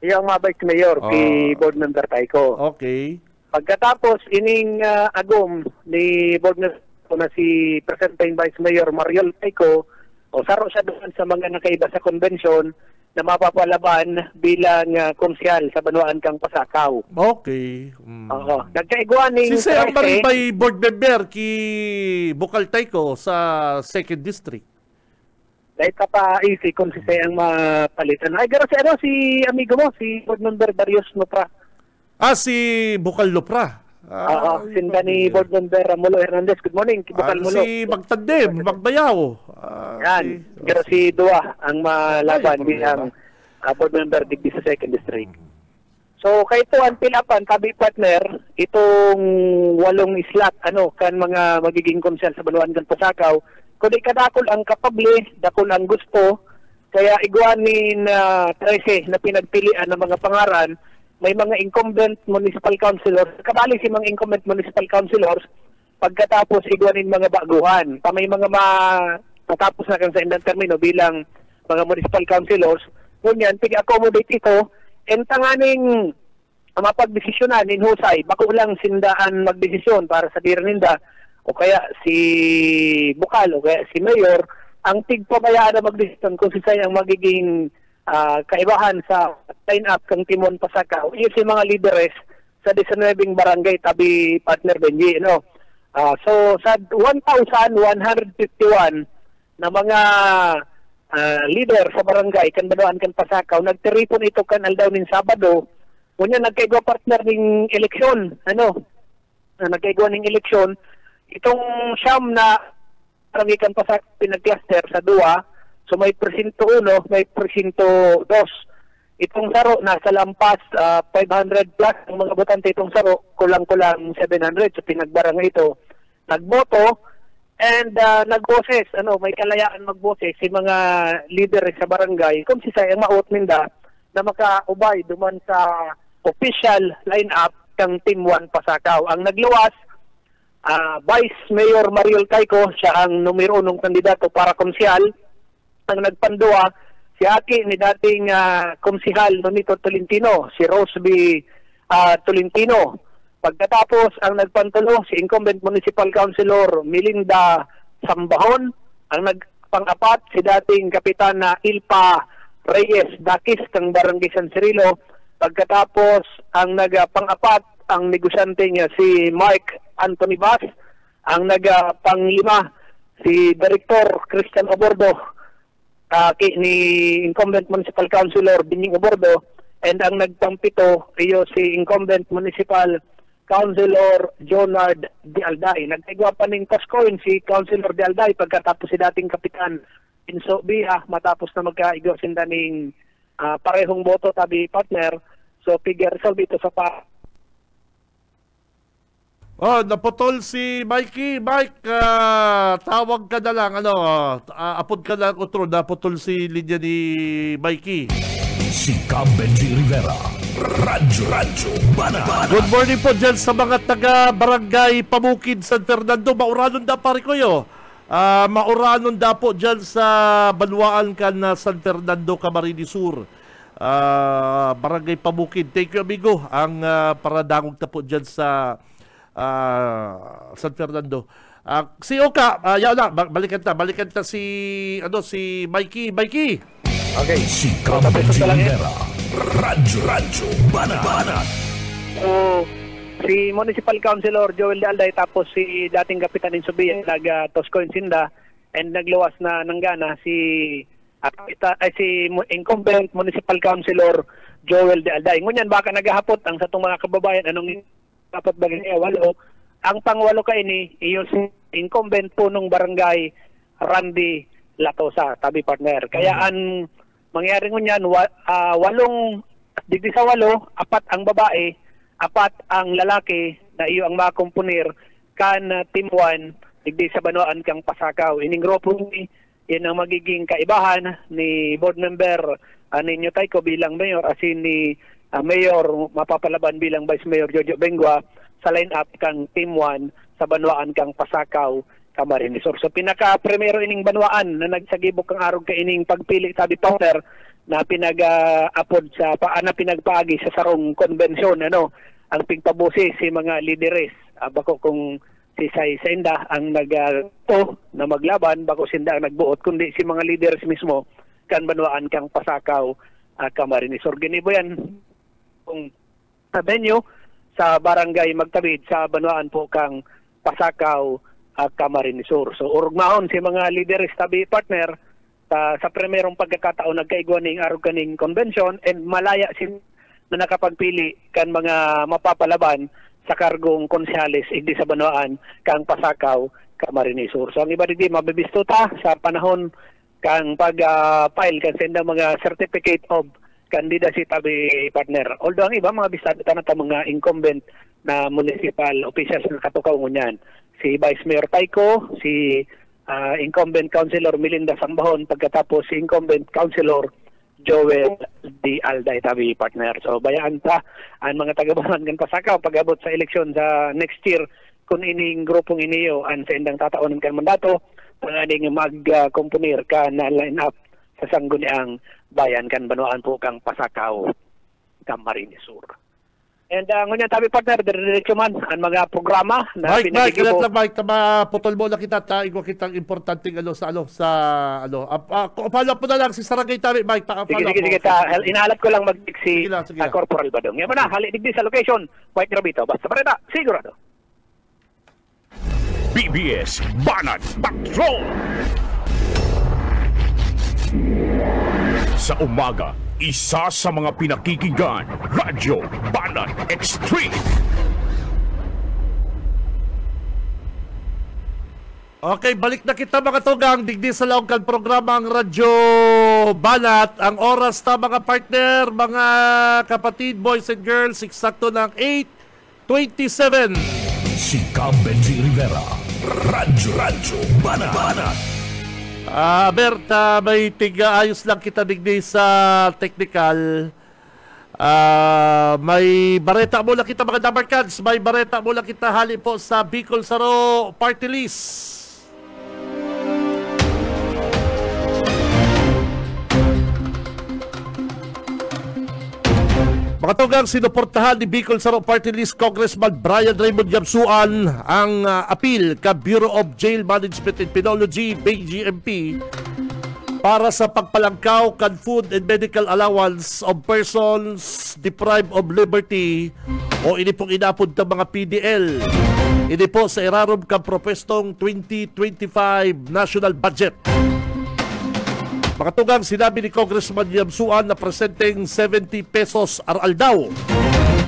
[SPEAKER 5] Iyang mga Vice Mayor, si Board Member Taiko.
[SPEAKER 3] Okay.
[SPEAKER 5] Pagkatapos, ining agom ni Board Member na si Presiding Vice Mayor Mariel Taiko, o saro siya doon sa mga nakaiba sa convention na mapapalaban bilang konsyal sa Banwaan kang Pasakaw.
[SPEAKER 3] Okay.
[SPEAKER 5] Oo. Nagkaiguan ni
[SPEAKER 3] Si Sayang Maribay board member ki Bukal Taiko sa 2nd District.
[SPEAKER 5] Dahil pa easy kung si Sayang mapalitan. Ay, garo si amigo mo, si Board Member Darius Nopra.
[SPEAKER 3] Si Bukal Lopra.
[SPEAKER 5] Oo, sinda ni Board Member Mulo Hernandez. Good morning, Bukal Mulo.
[SPEAKER 3] Si Magtandem, Magbayaw.
[SPEAKER 5] Yan, pero si Dua ang malaban bilang Board Member digdi sa 2nd District. So, kay ito ang pilapan, tabi partner, itong 8 slot, kan mga magiging konsyal sa Banwaan kang Pasakaw, kundi kadakol ang kapable, dakol ang gusto, kaya iguanin 13 na pinagpilian ng mga pangaran, may mga incumbent municipal councilors, kabali si mga incumbent municipal councilors, pagkatapos iguanin mga baguhan. May mga matapos na kang sa indang termino bilang mga municipal councilors, ngunyan, pig-accommodate ito, entanganing mapagdesisyonan in husay, bako lang sindaan magdesisyon para sa diraninda, o kaya si Bukal, o kaya si Mayor, ang tigpabayaan na magdesisyon kung si ang magiging kaibahan sa line-up kang Timon Pasakaw. Yung si mga lideres sa 19 barangay, tabi partner Benji, so sa 1,151 na mga leader sa barangay kan Banwaan kan Pasakaw, nagtiripon ito kan aldaw nin Sabado, kunya nagkaigwa partner ning eleksyon, nagkaigwa ning eleksyon, itong siyam na barangay kan Pasakaw pinag-cluster sa 2, so may presinto 1, may presinto 2. Itong saro nasa lampas 500 plus ang mga botante, itong saro kulang-kulang 700, so pinagbarangay ito nagboto and nagboses, may kalayaan magboses si mga leader sa barangay kung si sayang maot ninda na makaubay duman sa official lineup kang Team 1 Pasakaw. Ang nagluwas, Vice Mayor Mariel Taiko, siya ang numero 1 kandidato para konsyal. Ang nagpandua, si Aki ni dating konsihal Nonito Tolentino, si Roseby Tolentino. Pagkatapos, ang nagpantulo, si incumbent municipal councilor Melinda Sambahon. Ang nagpang-apat, si dating kapitan na Ilpa Reyes Dakis kang Barangay San Cirilo. Pagkatapos, ang nagpang-apat, ang negosyante niya si Mike Anthony Vaz. Ang nagpang-lima, si Director Christian Obordo, ni incumbent municipal councilor Binying Obordo. And ang nagpang-pito, iyo si incumbent municipal Councilor Jonard De Alday. Nagtigwa pa ng Toscoin si Councilor De Alday pagkatapos si dating Kapitan Inso Biha matapos na magkaigo sinda ng parehong boto tabi partner. So figure resolve ito sa
[SPEAKER 3] naputol si Mikey. Mike, tawag ka na lang, apod ka lang utro, naputol si linya ni Mikey.
[SPEAKER 2] Si Cam Benji Rivera, Radyo Banat.
[SPEAKER 3] Good morning po dyan sa mga taga-barangay Pamukid, San Fernando. Mauranon da pare ko yo. Mauranon da po dyan sa Banwaan kan na San Fernando, Camarines Sur. Barangay Pamukid. Thank you amigo. Ang paradangog na po dyan sa San Fernando. Si Oka, balikan ta si Mikey.
[SPEAKER 5] Okay.
[SPEAKER 2] Si Cam Benji Rivera, Radyo Banat.
[SPEAKER 5] So, si Municipal Councilor Joel De Alday tapos si dating Kapitan Insubiya Toscoin Sinda and nagluwas na nanggana si incumbent Municipal Councilor Joel De Alday. Ngunyan baka naghahapot ang sa itong mga kababayan anong dapat bagay walo. Ang pangwalo ka ini iyo si incumbent punong barangay Randy Latosa, tabi partner. Kaya ang mangyari ngunyan, 8, digdi sa 8, 4 ang babae, 4 ang lalaki na iyo ang makomponir kan Team 1 digdi sa Banwaan kang Pasakaw. Ining grupo ni yan ang magiging kaibahan ni board member ninyo Taiko bilang mayor asin ni mayor mapapalaban bilang vice mayor Jojo Bengua sa line-up kang Team 1 sa Banwaan kang Pasakaw Camarines Sur. So pinaka-primero ining banwaan na nagsagibok ang arog ka ining pagpili sabi partner na pinag-apod sa paana pinagpaagi sa sarong konbensyon ang pigpabusi si mga lideres bako kung si Sai Senda ang nagto na maglaban bako sinda ang nagbuot kundi si mga leaders mismo kan banwaan kang Pasakaw Camarines Sur. Ginibo yan kung venue sa barangay Magtabid sa banwaan po kang Pasakaw Camarines Sur. So urugmahon si mga leaders tabi partner sa primerong pagkakataon nagkaigwan ning arog kaning convention and malaya na nakapagpili kan mga mapapalaban sa kargong konsehalis igdi sa banwaan kang Pasakaw Camarines Sur. So ang iba digdi mabibisto ta sa panahon kang pag-file kan senda mga certificate of candidacy tabi partner. Although ang iba mga bisado ta mga incumbent na municipal officials na katukaw ngunyan. Si Vice Mayor Taiko, si incumbent Councilor Melinda Sangbahon, pagkatapos si incumbent Councilor Joel D. Alday tabi partner. So bayaan ta ang mga taga-banan kan Pasakaw pag-abot sa eleksyon sa next year kung ining grupong iniyo ang sa indang tataonan kan mandato panganing mag-komponir ka na line up sa sangguniang bayan kan banwaan po kang Pasakaw Camarines Sur. And ngunyan tabi partner, diretso man ang mga programa na
[SPEAKER 3] Mike, kilat lang Mike, putol mo na kita, igwa kitang importanteng follow up po na lang si Sarangay tabi, Mike,
[SPEAKER 5] sige, inahalat ko lang mag-pick si Corporal Badong. Yan mo na, halidigdi sa location, White Grabito, basta pareda, sigurado.
[SPEAKER 4] BBS Banat Patrol! Sa umaga, isa sa mga pinakikinggan, Radyo Banat Extreme.
[SPEAKER 3] Okay, balik na kita mga tugang, digdi sa laong kan programang Radyo Banat. Ang oras na mga partner, mga kapatid, boys and girls, eksakto ng 8:27.
[SPEAKER 2] Si Cam Benji Rivera, Radyo Banat.
[SPEAKER 3] Berta, may ayos lang kita digdi sa technical. May bareta mula kita mga Dabarkads. May bareta mula kita hali po sa Bicol Saro Party List. Mga tugang, sinuportahan ni Bicol Saro Party List Congressman Brian Raymond Yamsuan ang appeal ka Bureau of Jail Management and Penology, BGMP, para sa pagpalangkaw kan food and medical allowance of persons deprived of liberty o ini pong inapod ng mga PDL. Ini po sa irarom kan propestong 2025 national budget. Mga tugang, sinabi ni Congressman Yamsuan na presenteng 70 pesos aral daw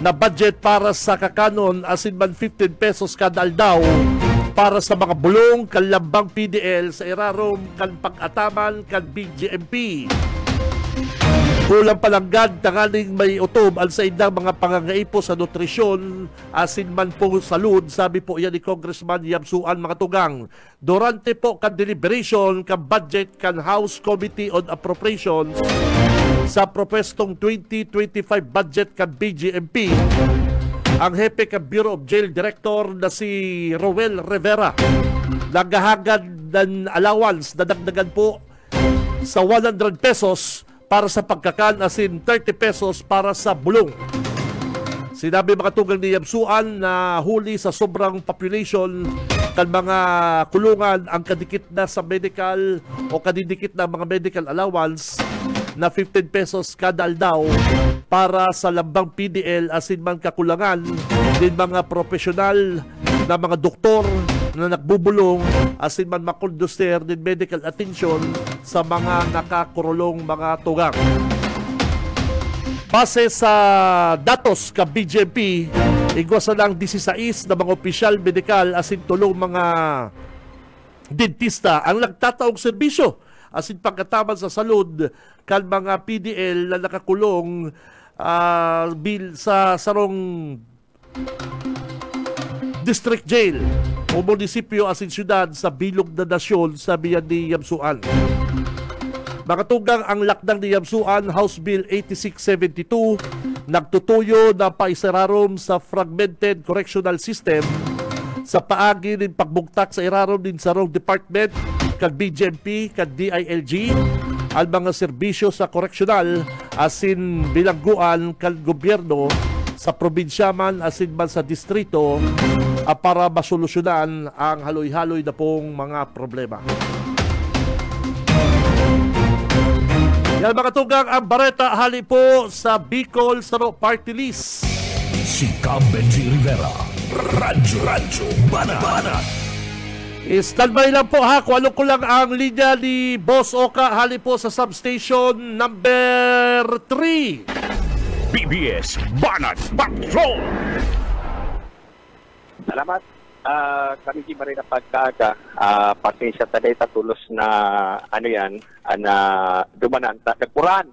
[SPEAKER 3] na budget para sa kakanon asin man 15 pesos kada aldaw para sa mga bulong kalambang PDL sa irarom kan pag-ataman kan BGMP. Kulang palanggad tangaling may utob al sa indang mga pangangaipo sa nutrisyon asin man po salud, sabi po yan ni Congressman Yamsuan mga tugang. Durante po kan deliberation kan budget kan House Committee on Appropriations sa propestong 2025 budget kan BGMP, ang hepe kan Bureau of Jail Director na si Roel Rivera naghahagad ng allowance na dagdagan po sa 100 pesos para sa pagkakan asin 30 pesos para sa bulong. Sinabi mga tugang ni Yamsuan na huli sa sobrang population kan mga kulungan ang kadikit na sa medical o kadidikit na mga medical allowance na 15 pesos kada aldaw para sa lambang PDL asin man kakulangan din mga profesional na mga doktor na nagbubulong asin man makonduster din medical attention sa mga nakakurulong mga tugang. Base sa datos ka BGMP, igwasa lang 16 na mga opisyal medikal asin tulong mga dentista ang nagtataong serbisyo asin pagkataman sa salud kan mga PDL na nakakulong sa sarong district jail o munisipyo asin syudad sa bilog na nasyon, sabi yan ni Yamsuan. Makatugang ang lakdang ni Yamsuan, House Bill 8672, nagtutuyo na paisararom sa fragmented correctional system sa paagi nin pagbugtak sa iraron din sa Road Department kag BGMP kag DILG ang mga serbisyo sa koreksyonal asin bilangguan kag gobyerno sa probinsya man asin man sa distrito para masolusyonan ang haloy-haloy na pong mga problema. Yan mga tugang, ang Bareta hali po sa Bicol Saro Party List.
[SPEAKER 2] Si Cam Benji Rivera, Radyo Banat.
[SPEAKER 3] Standby lang po ha, kung ano ko lang ang linya ni Boss Oka hali po sa substation number 3.
[SPEAKER 4] BBS Banat Patrol!
[SPEAKER 5] Salamat. Kami di rin na pagkaga. Pasensya taday tatulos na ano yan, na dumanan. Nagpuran.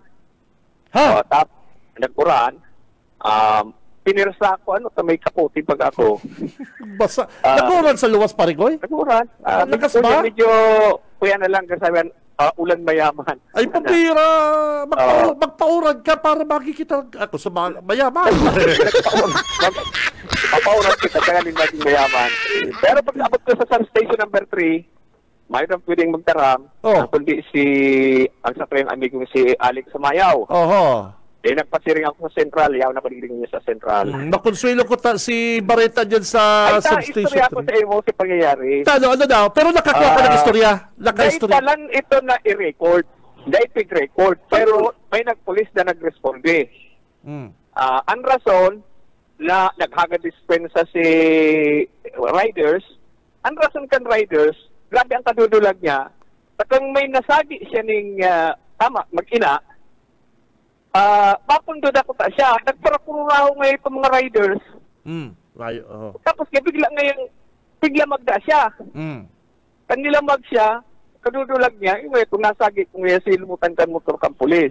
[SPEAKER 3] Ha?
[SPEAKER 5] Nagpuran. Pinirsa ako, may kaputi pag ako.
[SPEAKER 3] Basa. Nakuran sa luwas parigoy?
[SPEAKER 5] Nagpuran.
[SPEAKER 3] Lakas ba?
[SPEAKER 5] Medyo, kuya na lang kasabihan, ulan mayaman.
[SPEAKER 3] Ay, pabira! Magpaurad ka para makikita ako sa mayaman.
[SPEAKER 5] Papauran kita, kaya maging mayaman. Pero pag abot ko sa substation number 3, mayroon pwedeng magtaram. Kundi ang sa yung amigong si Alex Samayaw.
[SPEAKER 3] Oho.
[SPEAKER 5] Nagpasiring ako sa Central. Yaw na panigiling niya sa Central.
[SPEAKER 3] Nakonsuelo ko si Bareta dyan sa substation 3.
[SPEAKER 5] Istorya ko sa imo si pangyayari.
[SPEAKER 3] Ano daw? Pero nakakuha ka ng istorya.
[SPEAKER 5] Dahil talan ito na i-record. Dahil pig-record. Pero may nagpulis na nag-responde. Ang rason na naghaga-dispensa si riders, ang rason kan riders, grabe ang kadudulag niya, takang may nasagi siya ng mag-ina, papundod ako ta siya, nagparakururaho ngayon itong mga riders. Tapos bigla magda siya. Kanila mag siya, kadudulag niya, kung nasagi, kung silmutan kan motor kang pulis.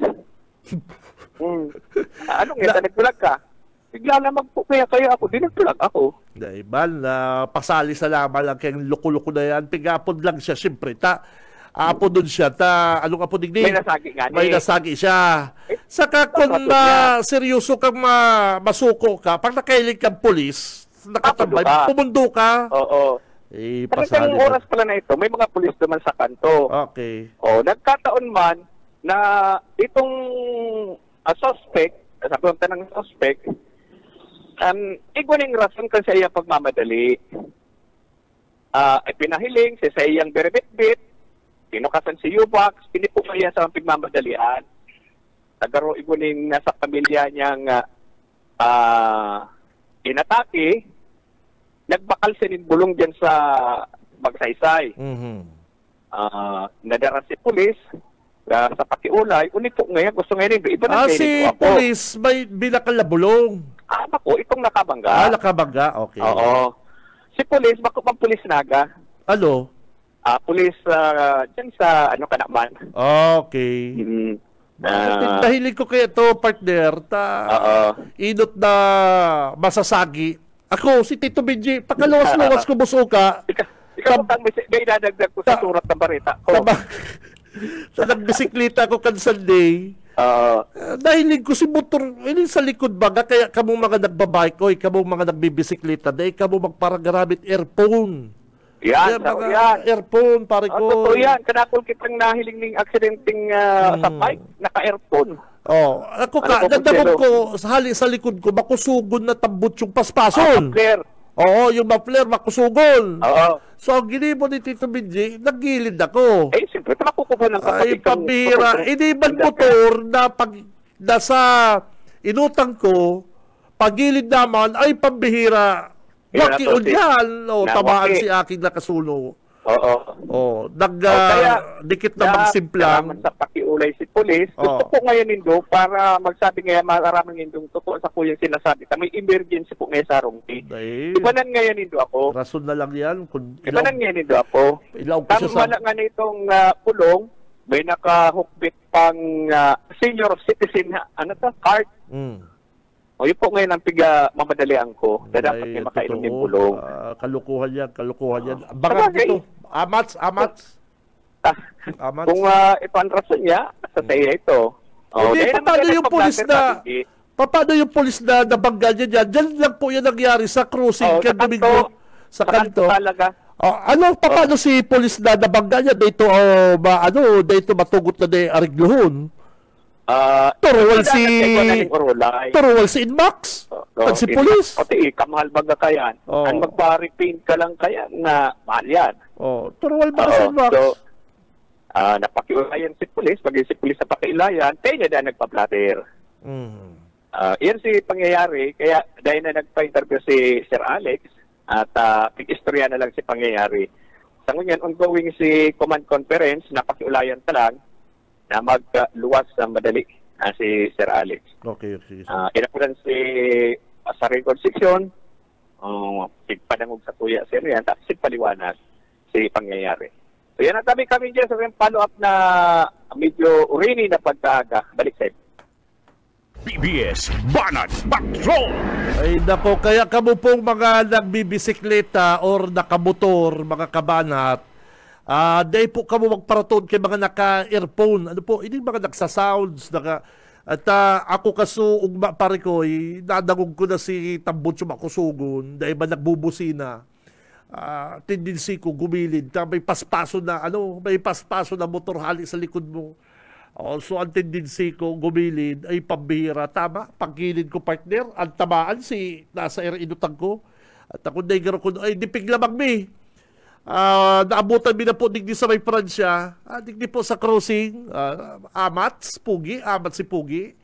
[SPEAKER 5] Ano nga, nagdulag ka? Bigla na magpukaya kaya ako, dinagtulag ako.
[SPEAKER 3] Daiban, pasali sa laman lang kayong luko-luko na yan. Pigapod lang siya, siyempre. Apo doon siya, anong apo digdig?
[SPEAKER 5] May nasagi nga.
[SPEAKER 3] May nasagi siya. Saka kung seryoso kang masuko ka, pag nakailig kang pulis, nakatambay, pumundo ka.
[SPEAKER 5] Oo. Talagang oras pala na ito, may mga pulis naman sa kanto.
[SPEAKER 3] Okay.
[SPEAKER 5] Nagkataon man na itong suspect, sabi ko ng suspect, iguning rason kan sa iya pagmamadali. Pinahiling sa iyang berebit-bit, pinukasan si Ubax, pinipukaya sa pagmamadalian. Nagaro iguning nasa pamilya niyang inatake, nagbakal siya ng bulong dyan sa Magsaysay. Nadara si pulis, sa pakiulay, unito ngayon, gusto ngayon, iba na
[SPEAKER 3] si pulis, may binakal na bulong.
[SPEAKER 5] Ako, itong nakabangga.
[SPEAKER 3] Nakabangga, okay.
[SPEAKER 5] Oo. Si pulis, bako pang pulis naga.
[SPEAKER 3] Ano?
[SPEAKER 5] Pulis, dyan sa, ka naman.
[SPEAKER 3] Okay. Nahilig ko kaya ito, partner, inot na masasagi. Ako, si Tito Benji, pagkaluwas-luwas ko buso ka.
[SPEAKER 5] Ikaw may dadagdag ko sa surat ng bareta.
[SPEAKER 3] Sa nagbisikleta ko kan Sunday, nahilig ko si motor, sa likod baga, kaya kamo mga nagbabike, kamo mga nagbibisikleta, dahil kamo magparagamit earphone.
[SPEAKER 5] Yan.
[SPEAKER 3] Earphone, pare ko.
[SPEAKER 5] Totoo yan, kanakol kitang nahiling ng accidenting sa bike, naka-earphone.
[SPEAKER 3] Ako nagdamog ko, sa likod ko, makusugon na tambot yung paspason. Yung muffler, makusugon. So, ang ginibo ni Tito Benji, naggilid ako.
[SPEAKER 5] Siyempre, makukuha ng
[SPEAKER 3] kapatid. Ay, pambira. Hindi man motor na pag nasa inutang ko, pagilid naman, ay pambihira. Wakiun yan. Tamaan si aking nakasuno. Dikit na magsimplang.
[SPEAKER 5] Sa pakiulay si pulis. Gusto ko ngayon nindo para magsabi ngayon maraming nindong totoo sa kuyang sinasabi. May emergency po ngayon sa Rongti. Ibanan ngayon nindo ako.
[SPEAKER 3] Rason na lang yan.
[SPEAKER 5] Ibanan ngayon nindo ako. Tama na nga nitong pulong, may nakahukbit pang senior citizen card. Yun po ngayon ang mamadalian ko na dapat may makainom yung pulong.
[SPEAKER 3] Kalukuhan yan. Baka dito. Amats.
[SPEAKER 5] Kung ito ang rason niya, sa tayo ito.
[SPEAKER 3] Paano yung pulis na nabangga niya dyan? Diyan lang po yan nangyari sa cruising. Sa kanto.
[SPEAKER 5] Talaga.
[SPEAKER 3] Ano paano si pulis na nabangga niya dito dito matugot na di ariglohon? Turuwal si Inmax. At si pulis.
[SPEAKER 5] Oti, kamahal baga kayan. Ang magpa-repaint ka lang kayan na mahal yan.
[SPEAKER 3] Turuwal ba si Inmax?
[SPEAKER 5] So, napakiulayan si pulis. Pag si pulis na pakiulayan, tayo niya dahil nagpa-platter. Yan si pangyayari. Kaya dahil na nagpa-interview si Sir Alex, at pag-istorya na lang si pangyayari. Sa ngayon, ongoing si command conference, napakiulayan ta lang na magluwas sa madali si Sir Alex.
[SPEAKER 3] Okay.
[SPEAKER 5] Inakulan si sa record section, panangog sa tuya si Rian, tapos paliwanag si pangyayari. So yan ang kami dyan sa follow-up na medyo urini na pagkaaga. Balik sa
[SPEAKER 4] BBS Banat Patrol!
[SPEAKER 3] Ay nako, kaya kamo pong mga nagbibisikleta or nakamotor, mga kabanat, dahil po kamo magparaton kay mga naka-earphone. Ano po, hindi mga nagsasounds, at ako kaso, ugma pare ko, nadangog ko na si Tambot yung makusugon, dahil ba nagbubusina. Tendency ko gumilid, may paspaso na motor hali sa likod mo. So, ang tendency ko gumilid ay pambihira. Tama, pagkilid ko partner, ang tamaan nasa inutang ko. At ako na ko, ay dipig lamang mi. Naabutan mi na po digdi sa may Pransya. Digdi po sa crossing, amat si Pugi.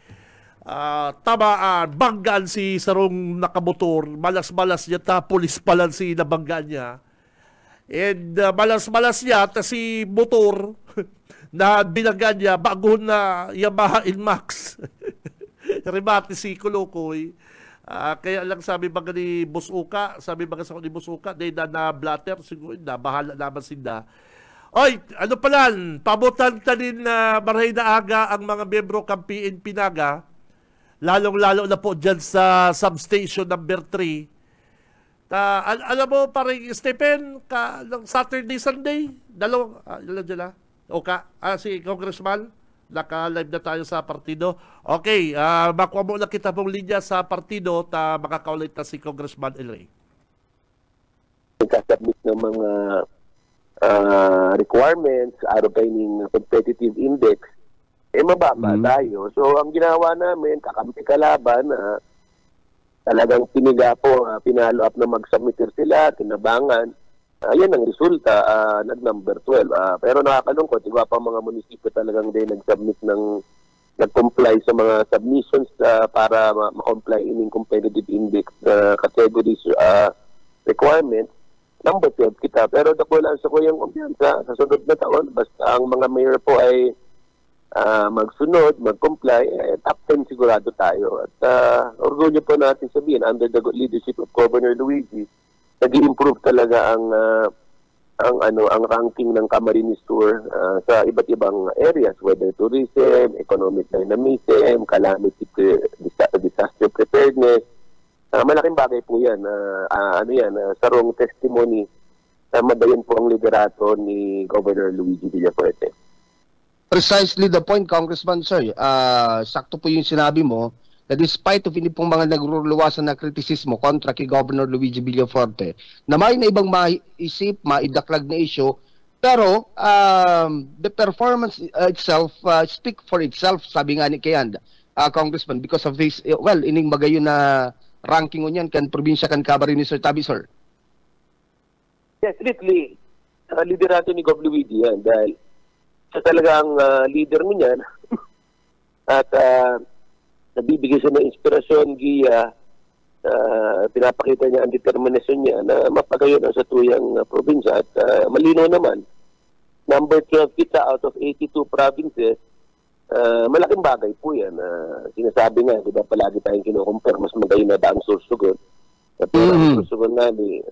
[SPEAKER 3] Tamaan, banggaan si sarong nakamotor. Malas-malas niya, pulis pala si nabanggaan niya. And malas-malas niya, si motor, na binangga niya bago na Yamaha Inmax. Remate si Kulukoy. Kaya lang sabi baga ni Boss Uka, ni Boss Uka, dahil na blatter, siguro na bahala naman sinda. Oy, ano palan, pabutan tanin na maray na aga ang mga membro ng PNP Naga, lalong-lalo na po dyan sa substation number 3. Alam mo, parang Stephen, Saturday, Sunday, ilan dyan si Congressman, naka-live na tayo sa partido. Okay, makuha mo na kita pong linya sa partido, makakaulit na si Congressman El Rey.
[SPEAKER 6] Nagkasubmit ng mga requirements, araw-kaining competitive index, mababa tayo. So, ang ginawa namin, kakampi kalaban, talagang piniga po, pinalo up na mag-submit sila, tinabangan. Yan ang resulta, nag-number 12. Pero nakakalungkot, iba pa mga munisipyo talagang din nag-comply sa mga submissions para ma-comply in competitive index categories requirements. Number 12 kita. Pero dakulan sa kuyang kumpiyansa sa sunod na taon, basta ang mga mayor po ay magsunod, mag-comply, top 10 sigurado tayo. At orgulyo po natin sabihin, under the leadership of Governor Luigi, nag-i-improve talaga ang ranking ng Camarines Tour sa iba't ibang areas, whether tourism, economic dynamism, calamity disaster preparedness. Malaking bagay po yan. Sarong testimony na madayon po ang liderato ni Governor Luigi Villafuerte.
[SPEAKER 7] Precisely the point, Congressman, sir. Sakto po yung sinabi mo, na despite of hindi pong mga nagluluwasan na kritisismo kontra kay Governor Luigi Villafuerte, na may na ibang maisip, maidaklag na issue, pero the performance itself speak for itself, sabi nga ni Kayan, Congressman, because of this, ining magayon na ranking o niyan kan probinsya kan Camarines, Sir Tabi, sir.
[SPEAKER 6] Definitely, liderato ni Gov. Luigi yan dahil siya talagang leader mo niyan at nabibigay siya ng inspirasyon, giya, pinapakita niya ang determinasyon niya na mapagayon ang satuyang probinsya. At malino naman, number 12 kita out of 82 provinces, malaking bagay po yan. Sinasabi nga, di ba palagi tayong kinukumpare, mas magayon na ba ang Sursugon? Pero ang Sursugon nga ni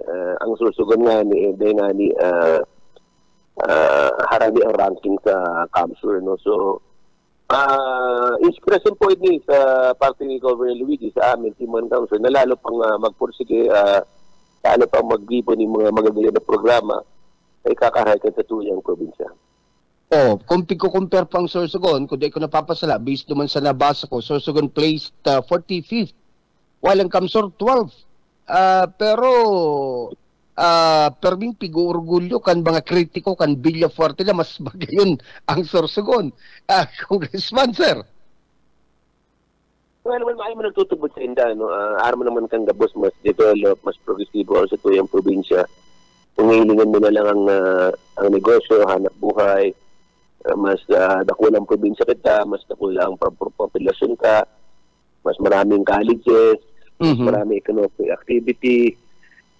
[SPEAKER 6] harami ang ranking sa CAMSUR. No? So, inspiration point ni sa parte ni Governor Luigi sa amin, Timon Council, na lalo pang magpursige, lalo pang magbibo ng mga magagaya na programa ay kakahaykan sa tuyang probinsya.
[SPEAKER 7] Kung piko-compare pang Sorsogon, kung di ko napapasala, based naman sa nabasa ko, Sorsogon placed 45th, while ang Camsor 12. Pero perming pig-orgulyo kan mga kritiko kan Villafuerte na mas magayon ang Sorsogon. Congressman, sir.
[SPEAKER 6] Well, maayo man nagtutubod sa inda, no? Araw naman kang gabos, mas develop, mas progresibo sa tuyang probinsya. Kung hilingan mo na lang ang negosyo, hanap buhay, mas dakulang probinsya kita, mas dakulang populasyon ka, mas maraming colleges, mas maraming economic activity,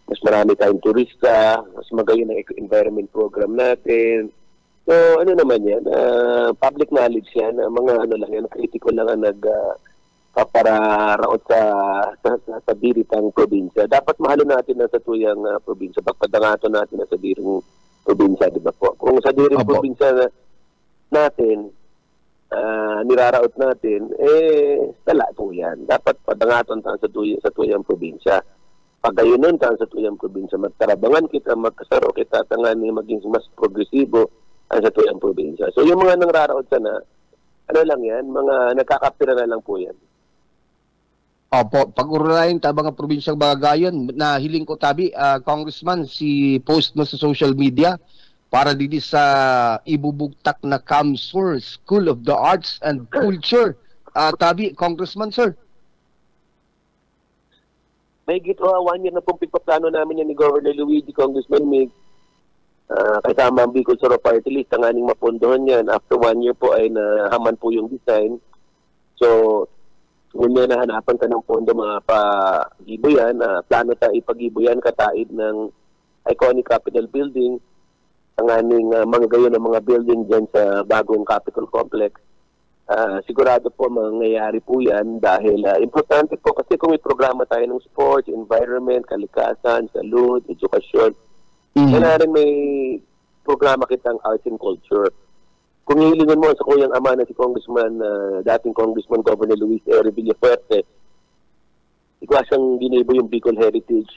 [SPEAKER 6] mas marami tayong turista, mas magayon ang environment program natin. So, ano naman yan, public knowledge yan, mga ano lang yan, kritiko lang ang nagpapararaot sa diritang probinsya. Dapat mahalin natin na sa tuyang probinsya, pagpadangato natin na sa diring probinsya, di ba po? Kung sa diring probinsya natin, niraraot natin, tala po yan. Dapat padangaton tayo sa tuyang probinsya. Pagayunon tayo sa tuyang probinsya, magtarabangan kita, magkasaro kita, tangani maging mas progresibo ang sa tuyang probinsya. So yung mga nangraraot sana, ano lang yan, mga nagkakapira na lang po yan.
[SPEAKER 7] Opo, pag-urulayin ta mga probinsyang Bagayon, na hiling ko tabi, Congressman, si post mo sa social media para dito sa ibubugtak na CAMSUR, School of the Arts and Culture. Tabi, Congressman, sir.
[SPEAKER 6] May gito 1 year na pong pagpaplano namin yan ni Governor Luigi, Congressman Mig. Kasama ang Bicol Soro Party List, ang aning mapondohan yan. After 1 year po ay nahaman po yung design. So, kung na nahanapan ka ng pondo, mga pag-ibo yan, plano tayo ipag-ibo yan, kataid ng iconic Capitol Building, ang aning mga gayon ng mga building dyan sa bagong Capitol Complex. Sigurado po mangyayari po yan dahil importante po kasi kung may programa tayo ng sports, environment, kalikasan, salud, edukasyon, na rin may programa kitang arts and culture. Kung hilingan mo sa kuyang ama na si Congressman, dating Congressman Governor Luis R. Villafuerte, ikaw siyang ginibo yung Bicol Heritage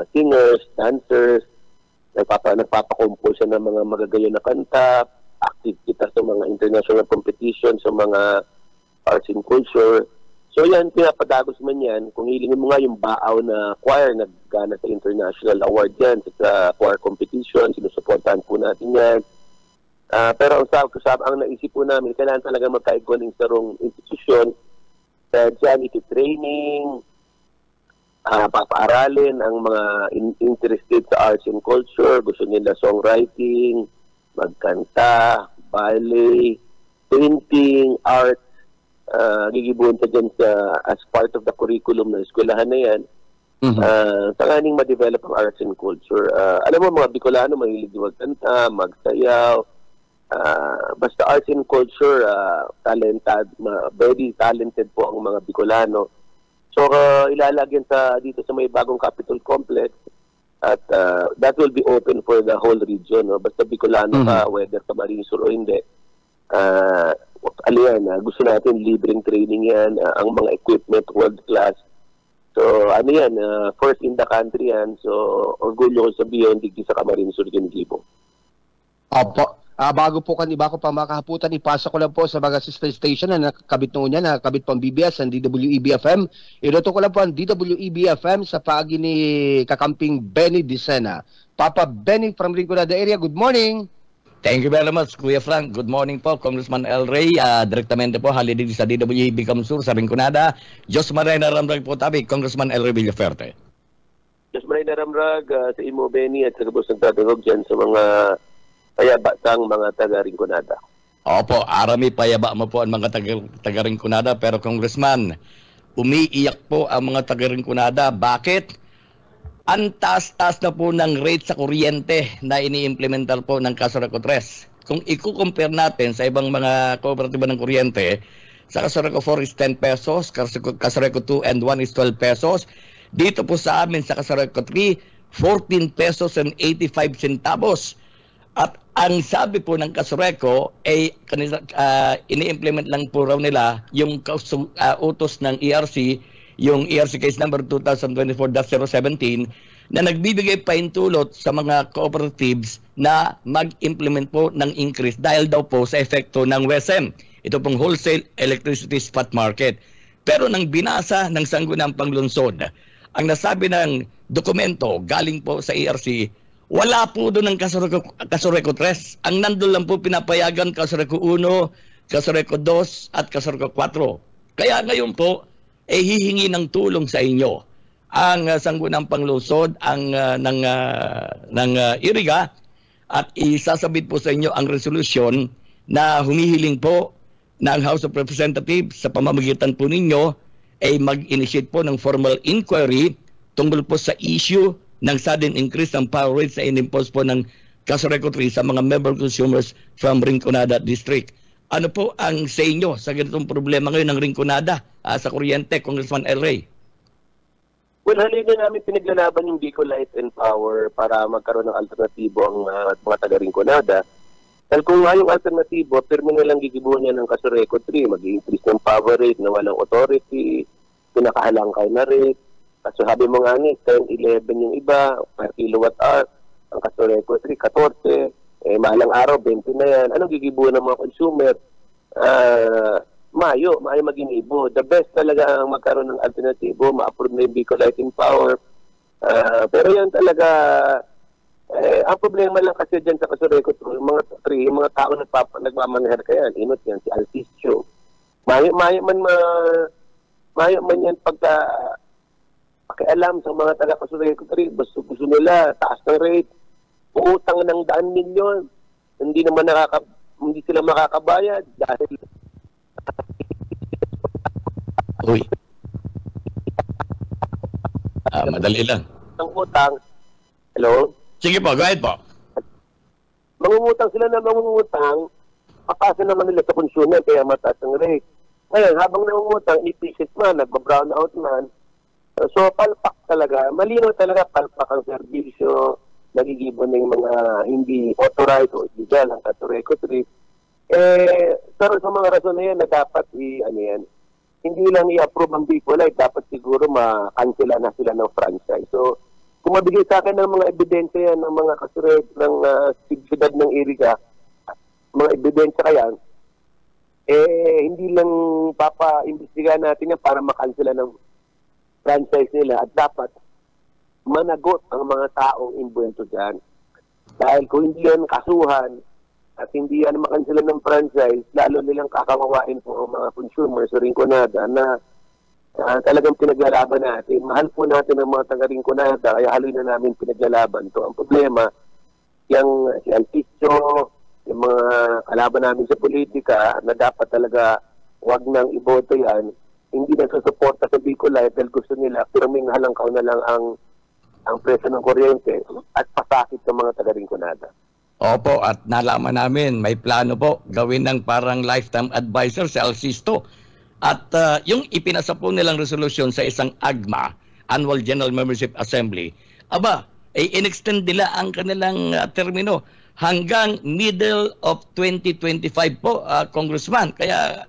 [SPEAKER 6] singers, dancers, nagpapakompose siya ng mga magagayon na kanta, active kita sa mga international competition, sa mga arts and culture. So yan, pinapadagos man yan. Kung hilingin mo nga yung baaw na choir, naggana sa international award yan, sa choir competition, sinusuportahan po natin yan. Pero ang naisip po namin, kailangan talaga magkaiguaning sarong institusyon. Diyan, iti-training, papaaralin ang mga interested sa arts and culture, gusto nila songwriting, magkanta, ballet, painting, art, gigibuhin ka dyan as part of the curriculum ng eskwelahan na yan. Tanganing ma-develop ang arts and culture. Alam mo, mga Bicolano, mahilig magkanta, magsayaw, basta arts and culture, very talented po ang mga Bicolano. So, ilalagyan dito sa may bagong Capitol Complex, at that will be open for the whole region. No? Basta Bicolano ka, whether ka Marinsur o hindi. Gusto natin libreng training yan, ang mga equipment world class. So ano yan, first in the country yan. So orgulyo ko sabihin, digdi sa Camarinesur Ginigibo.
[SPEAKER 7] Opo. Bago po iba ko pa makahaputan, ipasa ko lang po sa mga sister station na nakabit noon yan, nakabit pang BBS and DWEB-FM. Iluto ko lang po ang DWEB-FM sa paagi ni kakamping Benny Dicena. Papa Benny from Rinconada area, good morning.
[SPEAKER 8] Thank you very much, Kuya Frank. Good morning po, Congressman El Rey. Direktamente po, halidin sa DWEB Camsur sa Rinconada. Diyos maray na ramrag po tabi, Congressman El Rey Villafuerte.
[SPEAKER 6] Diyos maray na ramrag sa imo, Benny, at sa kabos ng tatarog dyan sa mga payaba sang mga taga-Rinconada.
[SPEAKER 8] Opo, arami payaba mo po ang mga taga-Rinconada. Pero Congressman, umiiyak po ang mga taga-Rinconada. Bakit? Ang taas-taas na po ng rate sa kuryente na ini-implemental po ng Casoreco 3. Kung i-compare natin sa ibang mga kooperatiba ng kuryente, sa Casoreco 4 is 10 pesos, Casoreco 2 and 1 is 12 pesos. Dito po sa amin sa Casoreco 3, 14 pesos and 85 centavos. At ang sabi po ng Casoreco ay ini-implement lang po raw nila yung utos ng ERC, yung ERC case number 2024-017 na nagbibigay pahintulot sa mga cooperatives na mag-implement po ng increase dahil daw po sa epekto ng WESM. Ito pong Wholesale Electricity Spot Market. Pero nang binasa ng Sangguniang Panglungsod ang nasabi ng dokumento galing po sa ERC, wala po doon ang Kasureko 3. Ang nandun lang po pinapayagan Kasureko 1, Kasureko 2 at Kasureko 4. Kaya ngayon po, hihingi ng tulong sa inyo ang Sangguniang Panglungsod ng Iriga at isasabit po sa inyo ang resolusyon na humihiling po ng House of Representatives sa pamamagitan po ninyo ay mag-initiate po ng formal inquiry tungkol po sa issue ng sudden increase ng power rates na inimpose po ng Kasureko 3 sa mga member consumers from Rinconada District. Ano po ang sa inyo sa ganitong problema ngayon ng Rinconada sa kuryente, Congressman El Rey?
[SPEAKER 6] Well, halina namin pinaglalaban yung Bicol Light and Power para magkaroon ng alternatibo ang mga taga-Rinconada. Dahil kung nga yung alternatibo, pirmi na lang gigibuhan niya ng Kasureko 3, mag-increase ng power rate na walang authority, pinakahalangkay na rate. Kaso sabi mo nga ni, 10-11 yung iba, per kilowatt hour, ang Kasureko 3, 14, malang araw, 20 na yan. Anong gigibuhan ng mga consumer? Mayo maginibo. The best talaga ang magkaroon ng alternatibo, ma-approve na yung Bicol Light and Power. Pero yan talaga, ang problema lang kasi dyan sa Kasureko 3, yung mga tao nagmamaneher kaya, inot yan, si Alcisio. Mayo man yan pagka pakialam sa mga taga-Kasureko 3, gusto nila, taas ng rate, uutang ng 100 milyon, hindi sila makakabayad dahil
[SPEAKER 8] madali lang.
[SPEAKER 6] Ang utang, hello?
[SPEAKER 8] Sige po, go ahead po.
[SPEAKER 6] Mangungutang sila na papasa naman nila sa consumer kaya mataas ang rate. Ngayon, habang nangungutang, inipisit man, nagba-brown out man, so palpak talaga, malinaw talaga palpak ang serbisyo, nagigibo ng mga hindi authorized o illegal ang Kasureko 3. Pero sa mga rason na yan na dapat hindi lang i-approve ang Bicol Light, dapat siguro makansela na sila ng franchise. So, kung mabigay sa akin ng mga ebidensya yan ng mga Kasureko ng siyudad ng Iriga, mga ebidensya kaya, hindi lang papa-imbestigahan natin yan para makansela ng franchise nila at dapat managot ang mga taong imbuento dyan. Dahil kung hindi yan kasuhan at hindi yan makansela ng franchise, lalo nilang kakawawain po ang mga consumers sa Rinconada na talagang pinaglalaban natin. Mahal po natin ang mga taga-Rinconada, kaya haloy na namin pinaglalaban to. Ang problema, yung si Alcisio, yung mga kalaban namin sa politika na dapat talaga wag nang iboto yan, hindi na susuporta sa Bicol Light dahil gusto nila pirming halangkaw na lang ang presyo ng kuryente at pasakit ng mga taga-Rinconada.
[SPEAKER 8] Opo, at nalaman namin, may plano po gawin ng parang lifetime advisor sa Alcisto. At yung ipinasa po nilang resolusyon sa isang AGMA, Annual General Membership Assembly, in-extend nila ang kanilang termino hanggang middle of 2025 po, Congressman. Kaya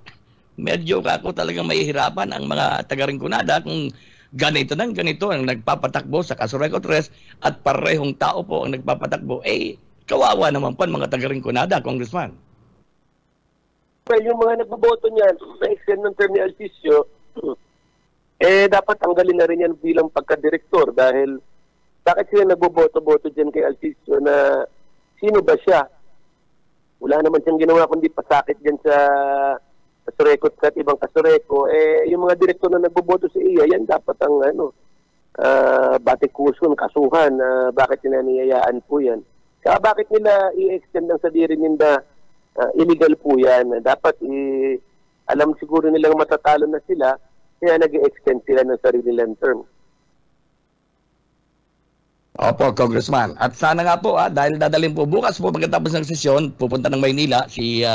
[SPEAKER 8] medyo ako talagang mahihirapan ang mga taga-Rinconada kung ganito ang nagpapatakbo sa Kasureko 3 at parehong tao po ang nagpapatakbo. Kawawa naman po ang mga taga-Rinconada, Congressman.
[SPEAKER 6] Well, yung mga nagbaboto niyan, na-extend ng term ni Alcisio, dapat tanggalin na rin yan bilang pagka-direktor dahil bakit sila nagboboto-boto dyan kay Alcisio na sino ba siya? Wala naman siyang ginawa kundi pasakit dyan sa Kasureko at ibang Kasureko. Yung mga direktor na nagboboto sa iya, yan dapat ang batikuson, kasuhan, bakit sinaniyayaan po yan. Kaya bakit nila i-extend ang sadiri nila illegal po yan. Dapat alam siguro nilang matatalo na sila, kaya nag-extend sila ng sarili nilang term.
[SPEAKER 8] Opo, Congressman. At sana nga po, dahil dadalhin po bukas po pagkatapos ng sesyon, pupunta ng Maynila si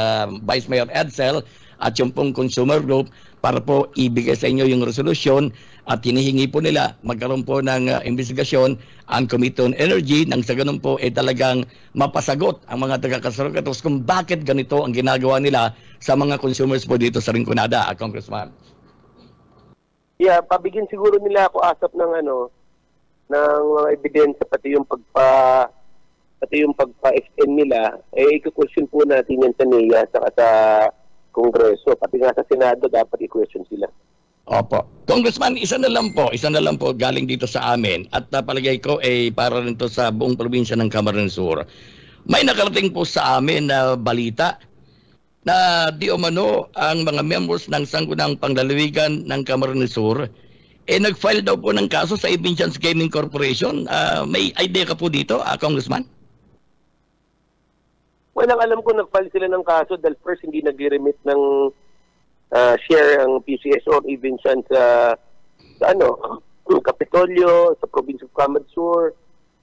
[SPEAKER 8] Vice Mayor Edsel at yung pong consumer group para po ibigay sa inyo yung resolusyon at hinihingi po nila magkaroon po ng investigasyon ang Committee on Energy nang sa ganun po talagang mapasagot ang mga taga-Kasureko kung bakit ganito ang ginagawa nila sa mga consumers po dito sa Rinconada, Congressman.
[SPEAKER 6] Yeah, pabigyan siguro nila ako asap ng ng mga ebidensya pati yung pagpa-extend nila, i-question po natin yan sa NEA saka sa Kongreso, pati nga sa Senado dapat i-question sila.
[SPEAKER 8] Opo. Congressman, isa na lang po galing dito sa amin at palagay ko para rin to sa buong probinsya ng Camarines Sur. May nakarating po sa amin na balita na di umano ang mga members ng Sanggunang Panglalawigan ng Camarines Sur nag-file daw po ng kaso sa Evinctions Gaming Corporation. May idea ka po dito, Congressman?
[SPEAKER 6] Walang alam ko nag-file sila ng kaso dahil first hindi nag-remit ng share ang PCSO or Evinctions sa Kapitolyo, sa Province of Camarines Sur,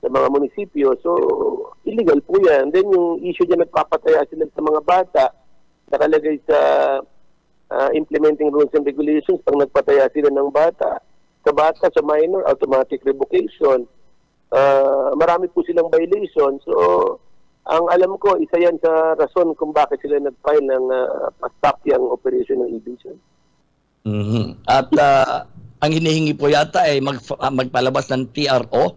[SPEAKER 6] sa mga munisipyo. So, illegal po yan. Then yung issue dyan, nagpapataya sila sa mga bata, nakalagay sa implementing rules and regulations, pag nagpataya sila ng bata, sa minor, automatic revocation. Marami po silang violation. So, ang alam ko, isa yan sa rason kung bakit sila nag-file ng pa-stop yung operation ng Evinctions.
[SPEAKER 8] At ang hinihingi po yata ay magpalabas ng TRO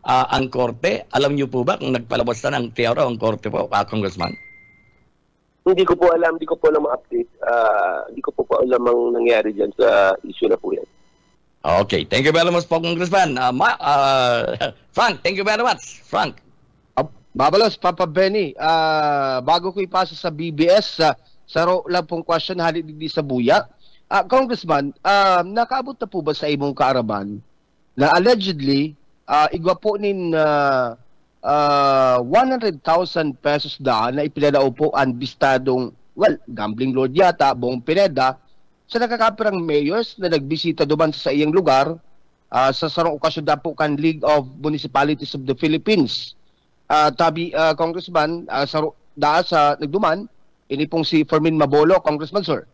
[SPEAKER 8] ang korte. Alam niyo po ba kung nagpalabas na ng TRO ang korte po, Congressman?
[SPEAKER 6] Hindi ko po alam ang-update. Hindi ko po alam ang nangyari dyan sa issue na po yan.
[SPEAKER 8] Okay, thank you very much po, Congressman. Frank, thank you very much. Frank.
[SPEAKER 7] Babalos, Papa Benny, bago ko ipasa sa BBS, saro lang pong question, halit hindi sa buya. Congressman, nakaabot na po ba sa imong kaaraman na allegedly, igwa po nin 100,000 pesos na ipinadao po ang bistadong, gambling lord yata, Bong Pineda, sa nakakapirang mayors na nagbisita duman sa iyang lugar sa sarong okasyon na po kan League of Municipalities of the Philippines. Congressman, sa nagduman, ini pong si Fermin Mabolo, Congressman, sir.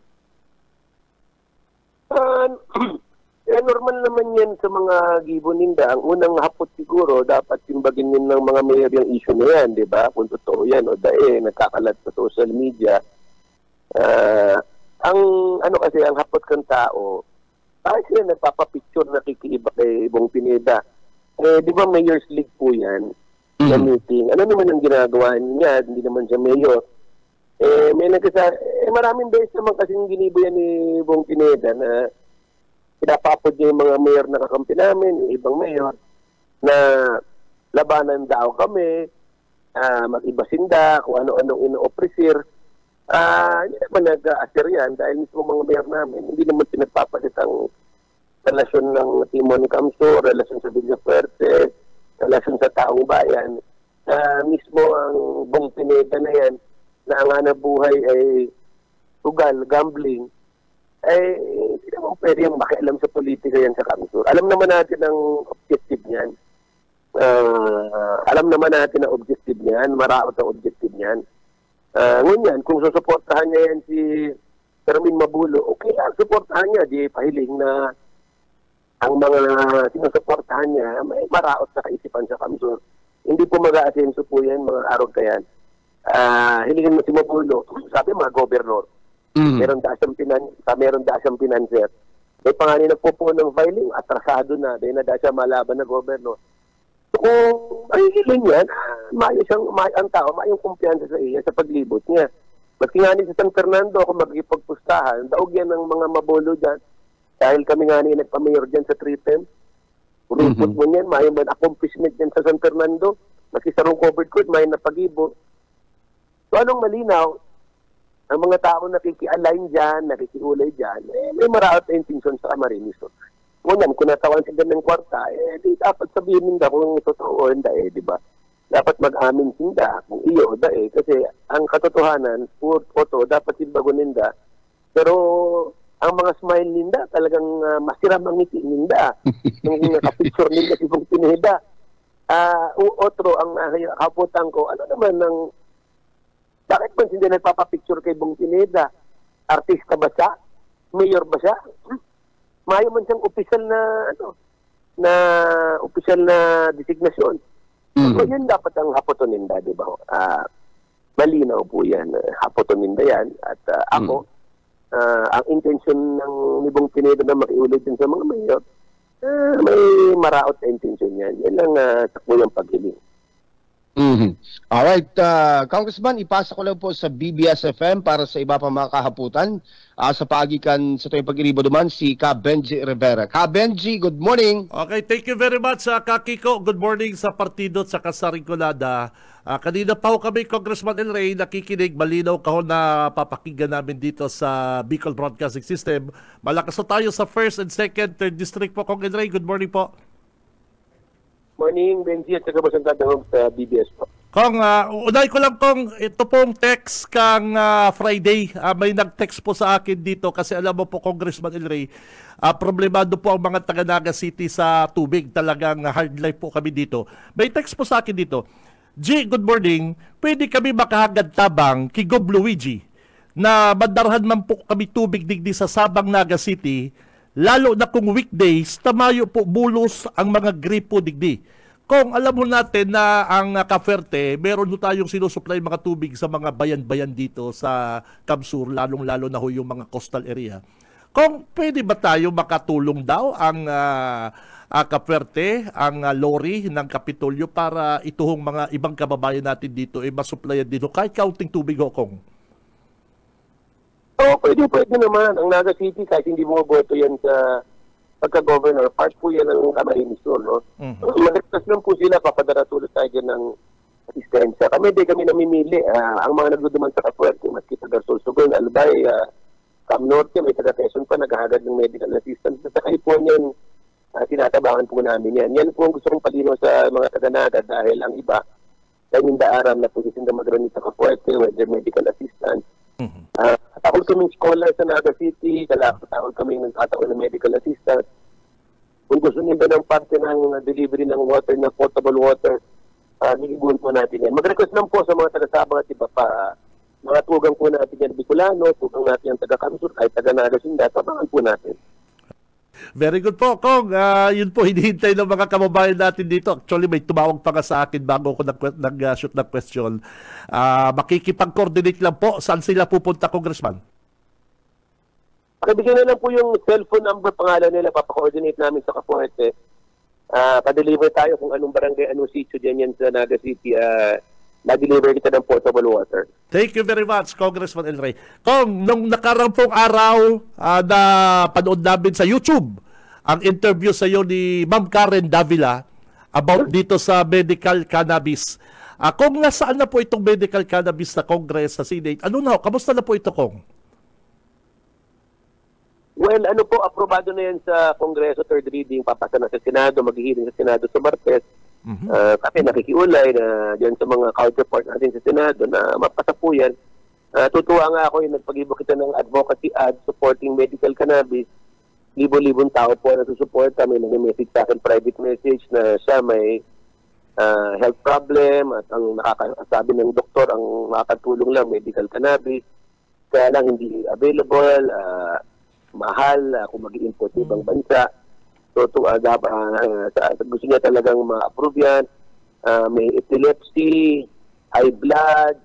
[SPEAKER 6] Normal naman yan sa mga giboninda. Ang unang hapot siguro, dapat timbagin yun ng mga mayor yung issue na yan, di ba? Kung totoo yan, o nagkakalat sa social media. Kasi ang hapot kang tao, bakit sila nagpapapicture na kikiiba kay Bong Pineda? Di ba Mayor's League po yan? Na meeting. Ano naman ang ginagawa niya? Hindi naman siya mayor. Maraming beses naman kasing ginibo yan ni Bong Pineda na pinapapod niya yung mga mayor na kakampi namin, yung ibang mayor, na labanan daw kami, mag-ibasinda, kung ano-anong ino-oppressir. Hindi naman nag-assir yan dahil mismo mga mayor namin, hindi naman pinagpapalit ang relasyon ng Timon Kamso, relasyon sa Villa Fuerte, relasyon sa taong bayan. Mismo ang Bong Pineda na yan, na ang hanap buhay ay tugal, gambling, hindi naman pwede yung makialam sa politika yan sa Kamsur. Alam naman natin ang objective niyan. Maraot ang objective niyan. Ngunyan, kung susuportahan niya yan si Fermin Mabulo, okay lang, suportahan niya. Di pahiling na ang mga sinusuportahan niya may maraot sa kaisipan sa Kamsur. Hindi po mag-aasenso po yan, mga araw ka yan. Hilingin mo si Mabulo, sabi mga gobernador. Meron da siyang pinanser. May panganin na po ng filing, atrasado na, dahil na da siya malaban na gobernador. So kung mahihiling yan, ang tao, mayong kumpiyansa sa iya sa paglibot niya. Maski nga sa San Fernando, kung magkipagpustahan, daog yan ng mga Mabulo dyan, dahil kami nga nagpa-mayor dyan sa 310. Kuripot mo yan, mayong man accomplishment dyan sa San Fernando, maski sa rong covered court, mayong napag-ibo. So anong malinaw? Ang mga tao nakikialign dyan, nakikiulay dyan, may maraot na intention sa Camarines Sur. Ngunyan, kung natawan sila ng kwarta, di dapat sabihin nila kung totoo o hindi, di ba? Dapat mag-amin sila kung iyo o kasi ang katotohanan, photo, dapat sibago ninda. Pero ang mga smile ninda, talagang masiram ang ngiti ninda. Yung nakapicture ninda si Bong Pineda. Otro, ang kaputan ko, ano naman ng bakit man hindi nagpapapicture kay Bong Pineda? Artista ba siya? Mayor ba siya? Mayo man siyang opisyal na designasyon. So yun dapat ang hapotoninda, di ba? Malinaw po yan. Hapotoninda yan. At ako, ang intention ni Bong Pineda na makiulit din sa mga mayor, may maraot na intention yan. Yan lang takbo yung paghiling.
[SPEAKER 7] Alright, Congressman, ipasa ko lang po sa BBS-FM para sa iba pa mga kahaputan. Sa paagikan sa tuwing pag-iribo duman, si Ka Benji Rivera. Ka Benji, good morning.
[SPEAKER 3] Okay, thank you very much, Kakiko. Good morning sa partido at sa Kasaringkulada. Kanina pa ho kami, Congressman El Rey, nakikinig. Malinaw ka ho na papakinggan namin dito sa Bicol Broadcasting System. Malakas ho tayo sa 1st and 2nd, 3rd District po, Kong El Rey. Good morning po.
[SPEAKER 6] Morning, Benji, at saka Basantadang sa BBS po.
[SPEAKER 3] Kong, unay ko lang kong ito pong text kang Friday. May nag-text po sa akin dito kasi alam mo po, Congressman El Rey, problemado po ang mga taga Naga City sa tubig. Talagang hard life po kami dito. May text po sa akin dito. G, good morning. Pwede kami makahagad tabang kay Gob Luigi na madarhan man po kami tubig digdi sa Sabang Naga City, lalo na kung weekdays, tamayo po bulos ang mga gripo digdi. Kung alam mo natin na ang Cavite, meron tayong sinusupply mga tubig sa mga bayan-bayan dito sa Camsur, lalong-lalo na ho yung mga coastal area. Kung pwede ba tayo makatulong daw ang Cavite, ang lorry ng Kapitolyo para ituhong mga ibang kababayan natin dito masupplyan dito kahit kaunting tubig ho, Kong?
[SPEAKER 6] Oo, pwede naman. Ang Naga City, kahit hindi mo boto yan sa pagka-governor, part po yan ng Camarines Sur, no? Mag-request lang po sila, papadara tulad tayo dyan ng asistensya. Kami namimili. Ang mga nagduduman sa Capuerte, maski taga Sorsogon, Albay, Cam Norte, may taga Quezon pa, naghahagad ng medical assistance. Sa California, tinatabangan po namin yan. Yan po ang gusto kong palino sa mga taga-Naga dahil ang iba, dahil yung daaram na po na magranit sa Capuerte, whether medical assistance. Takol kaming scholar sa Naga City, takol kaming nagkataon ng medical assistance. Kung gusto nila ng parte ng delivery ng water, na potable water, niliguan po natin yan. Mag-request lang po sa mga taga-Sabang at iba pa. Mga tugang po natin yan, Bicolano, tugang natin yan taga-Camsur, kahit taga-Naga Sinda, tabangan po natin.
[SPEAKER 3] Very good po, Kong. Yun po, hinihintay ng mga kababayan natin dito. Actually, may tumawag pa nga sa akin bago ako nag-shoot ng question. Makikipag-coordinate lang po. Saan sila pupunta, Congressman?
[SPEAKER 6] Pakibigyan na lang po yung cellphone number, pangalan nila, papakoordinate namin sa Capuerte. Pa-deliver tayo kung anong barangay, anong sitio dyan yan sa Naga City. Na-deliver kita ng potable water.
[SPEAKER 3] Thank you very much, Congressman El Rey. Kung nung nakarampong araw na panood namin sa YouTube ang interview sa iyo ni Ma'am Karen Davila about dito sa medical cannabis. Kung nasaan na po itong medical cannabis sa Congress, sa Senate, kamusta na po ito, Kong?
[SPEAKER 6] Well, aprobado na yan sa Kongreso, third reading, papasa na sa Senado, mag-hearing sa Senado sa Martes. Kasi nakikiulay na dyan sa mga counterpart natin sa Senado na mapasa po yan. Tutuwa nga ako yung nagpag-ibo kita ng advocacy ad supporting medical cannabis. Libo-libong tao po na susuporta. May nag-message sa akin, private message, na siya may health problem at ang nakakasabi ng doktor ang makakatulong lang medical cannabis. Kaya lang hindi available, mahal kung mag-i-import sa ibang bansa. So, gusto niya talagang ma-approve yan. May epilepsy, high blood,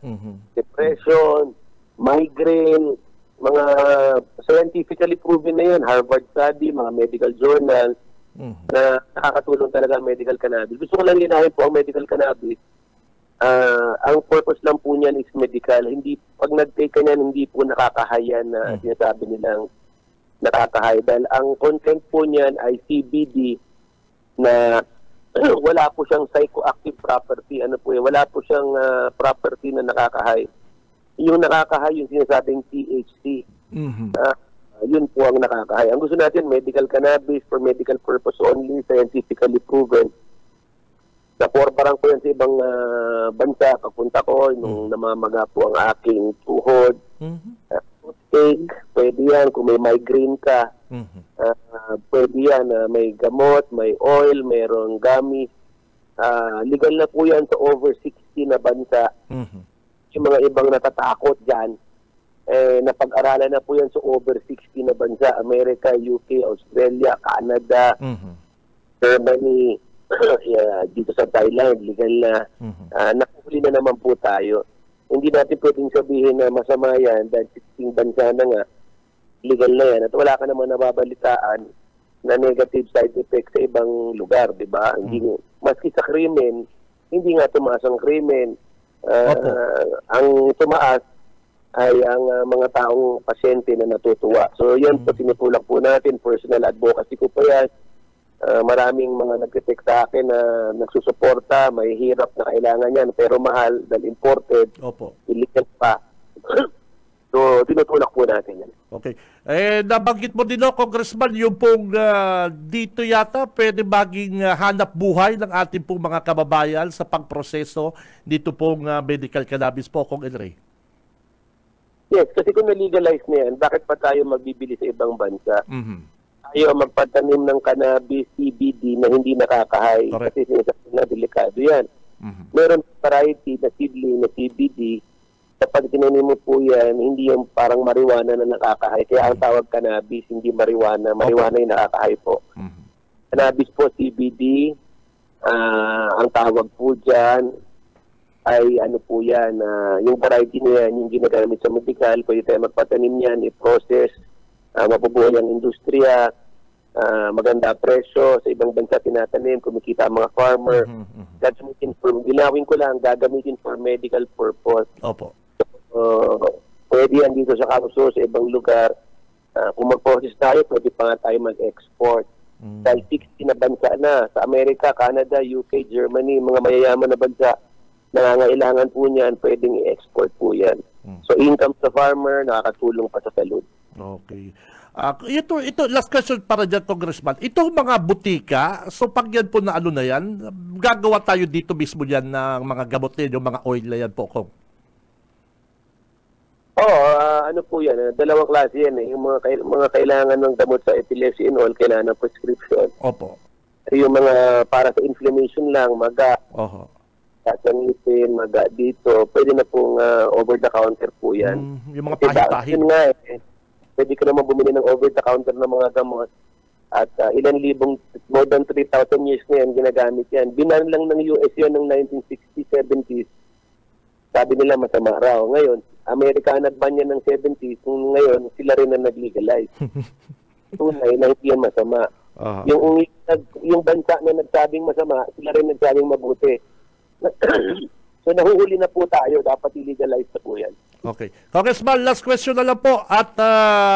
[SPEAKER 6] depression, migraine, mga scientifically proven na yan. Harvard study, mga medical journals na nakakatulong talaga ang medical cannabis. Gusto ko lang linahin po ang medical cannabis. Ang purpose lang po niyan is medical. Hindi, pag nag-take ka niyan, hindi po nakakahayan na sinasabi nilang nakakahay. Dahil ang content po niyan ay CBD na wala po siyang psychoactive property. Wala po siyang property na nakakahay. Yung nakakahay, yung sinasabing THC. Yun po ang nakakahay. Ang gusto natin, medical cannabis for medical purpose only, scientifically proven. Naporbarang ko yan sa ibang bansa. Pagpunta ko, nung namamaga po ang aking tuhod. Toothache, pwede yan. Kung may migraine ka, pwede yan. May gamot, may oil, mayroong gummy. Legal na po yan sa over 60 na bansa. Yung mga ibang natatakot dyan, napag-aralan na po yan sa over 60 na bansa. Amerika, UK, Australia, Canada, Germany, dito sa Thailand, legal na. Nakuhuli na naman po tayo. Hindi natin pwedeng sabihin na masama yan dahil 16 bansa na nga, legal na yan. At wala ka naman nababalitaan na negative side effects sa ibang lugar, di ba? Maski sa krimen, hindi nga tumaas ang krimen. Ang tumaas ay ang mga taong pasyente na natutuwa. So yan po, tinutulak po natin, personal advocacy ko po yan. Maraming mga nag-text sa akin na nagsusuporta, may hirap na kailangan yan, pero mahal dahil imported, illegal pa. So, tinutulak po natin yan.
[SPEAKER 3] Okay. Nabanggit mo din, Congressman, yung pong dito yata pwede maging hanap buhay ng ating pong mga kababayan sa pagproseso dito pong medical cannabis po, Kong Enri.
[SPEAKER 6] Yes, kasi kung na-legalize na yan, bakit pa tayo magbibili sa ibang bansa? Tayo magpatanim ng cannabis, CBD na hindi nakakahay.
[SPEAKER 3] Correct.
[SPEAKER 6] Kasi sinasabi na delikado yan. Meron variety na seedling na CBD. Kapag tinanim mo po yan, hindi yung parang marijuana na nakakahay. Kaya ang tawag cannabis, hindi marijuana. Marijuana yung nakakahay po. Cannabis po, CBD. Ang tawag po dyan ay ano po yan, yung variety na yan, yung ginagamit sa medical, pwede tayo magpatanim yan, i-process, mapubuhay ang industriya, maganda presyo, sa ibang bansa tinatanim, kumikita ang mga farmer. Ginawin ko lang, gagamitin for medical purpose. Pwede yan dito sa Kamuso, sa ibang lugar. Kung mag-process tayo, pwede pa nga tayo mag-export. Dahil 60 na bansa na, sa Amerika, Canada, UK, Germany, mga mayayaman na bansa, nangangailangan po niyan, pwedeng i-export po yan. So income sa farmer, nakakatulong pa sa salud.
[SPEAKER 3] Okay. Ito, last question para dyan, Congressman. Itong mga butika, so pag yan po na ano na yan, gagawa tayo dito mismo yan ng mga gamot na yung mga oil na yan po, Kong?
[SPEAKER 6] Ano po yan, dalawang klase yan. Yung mga kailangan ng gamot sa epilepsy and all, kailangan ng prescription. Yung mga para sa inflammation lang, maga. Kasangitin, maga dito, pwede na pong over-the-counter po yan.
[SPEAKER 3] Yung mga pahit-pahit.
[SPEAKER 6] Yun nga pwede ka naman bumili ng over-the-counter ng mga gamot at ilan libong, more than 3,000 years na yan, ginagamit yan. Binan lang ng US yun ng 1960s, 70s. Sabi nila masama raw. Ngayon, Amerika nag-ban yan ng 70s, ngayon sila rin na nag-legalize. Tunay na hindi yan masama. Yung bansa na nagsabing masama, sila rin nagsabing mabuti. So nahuhuli na po tayo, dapat i-legalize na po yan.
[SPEAKER 3] Okay. Congressman, last question na lang po. At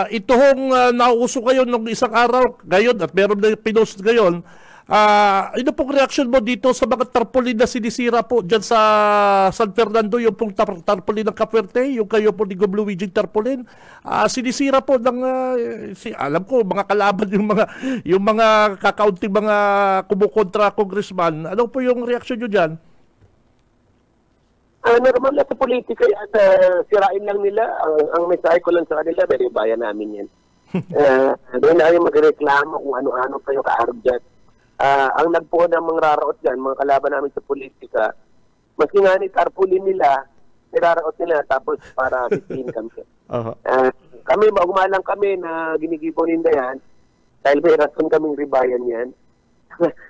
[SPEAKER 3] ito hong nauuso ngayon ng isang araw, ngayon, at meron na pinost ngayon, ano pong reaction mo dito sa mga tarpaulin na sinisira po dyan sa San Fernando, yung pong tarpaulin ng Capuerte, yung kayo po ni Gob Luigi tarpaulin, sinisira po ng, alam ko, mga kalaban yung mga kakaunting mga kumukontra, Congressman. Ano po yung reaction nyo dyan?
[SPEAKER 6] Normal na sa politika at sirain lang nila. Ang mensahe ko lang sa kanila, pero bayan namin yan. Doon na yung magreklamo kung ano-ano pa yung kaarap dyan. Ang nagpuon ng mga raraot dyan, mga kalaban namin sa politika, maski nga ni tarpaulin nila, niraraot nila tapos para bitin kami. Kami, magumalang kami na ginigipon nila yan, dahil may rason kaming ribayan yan.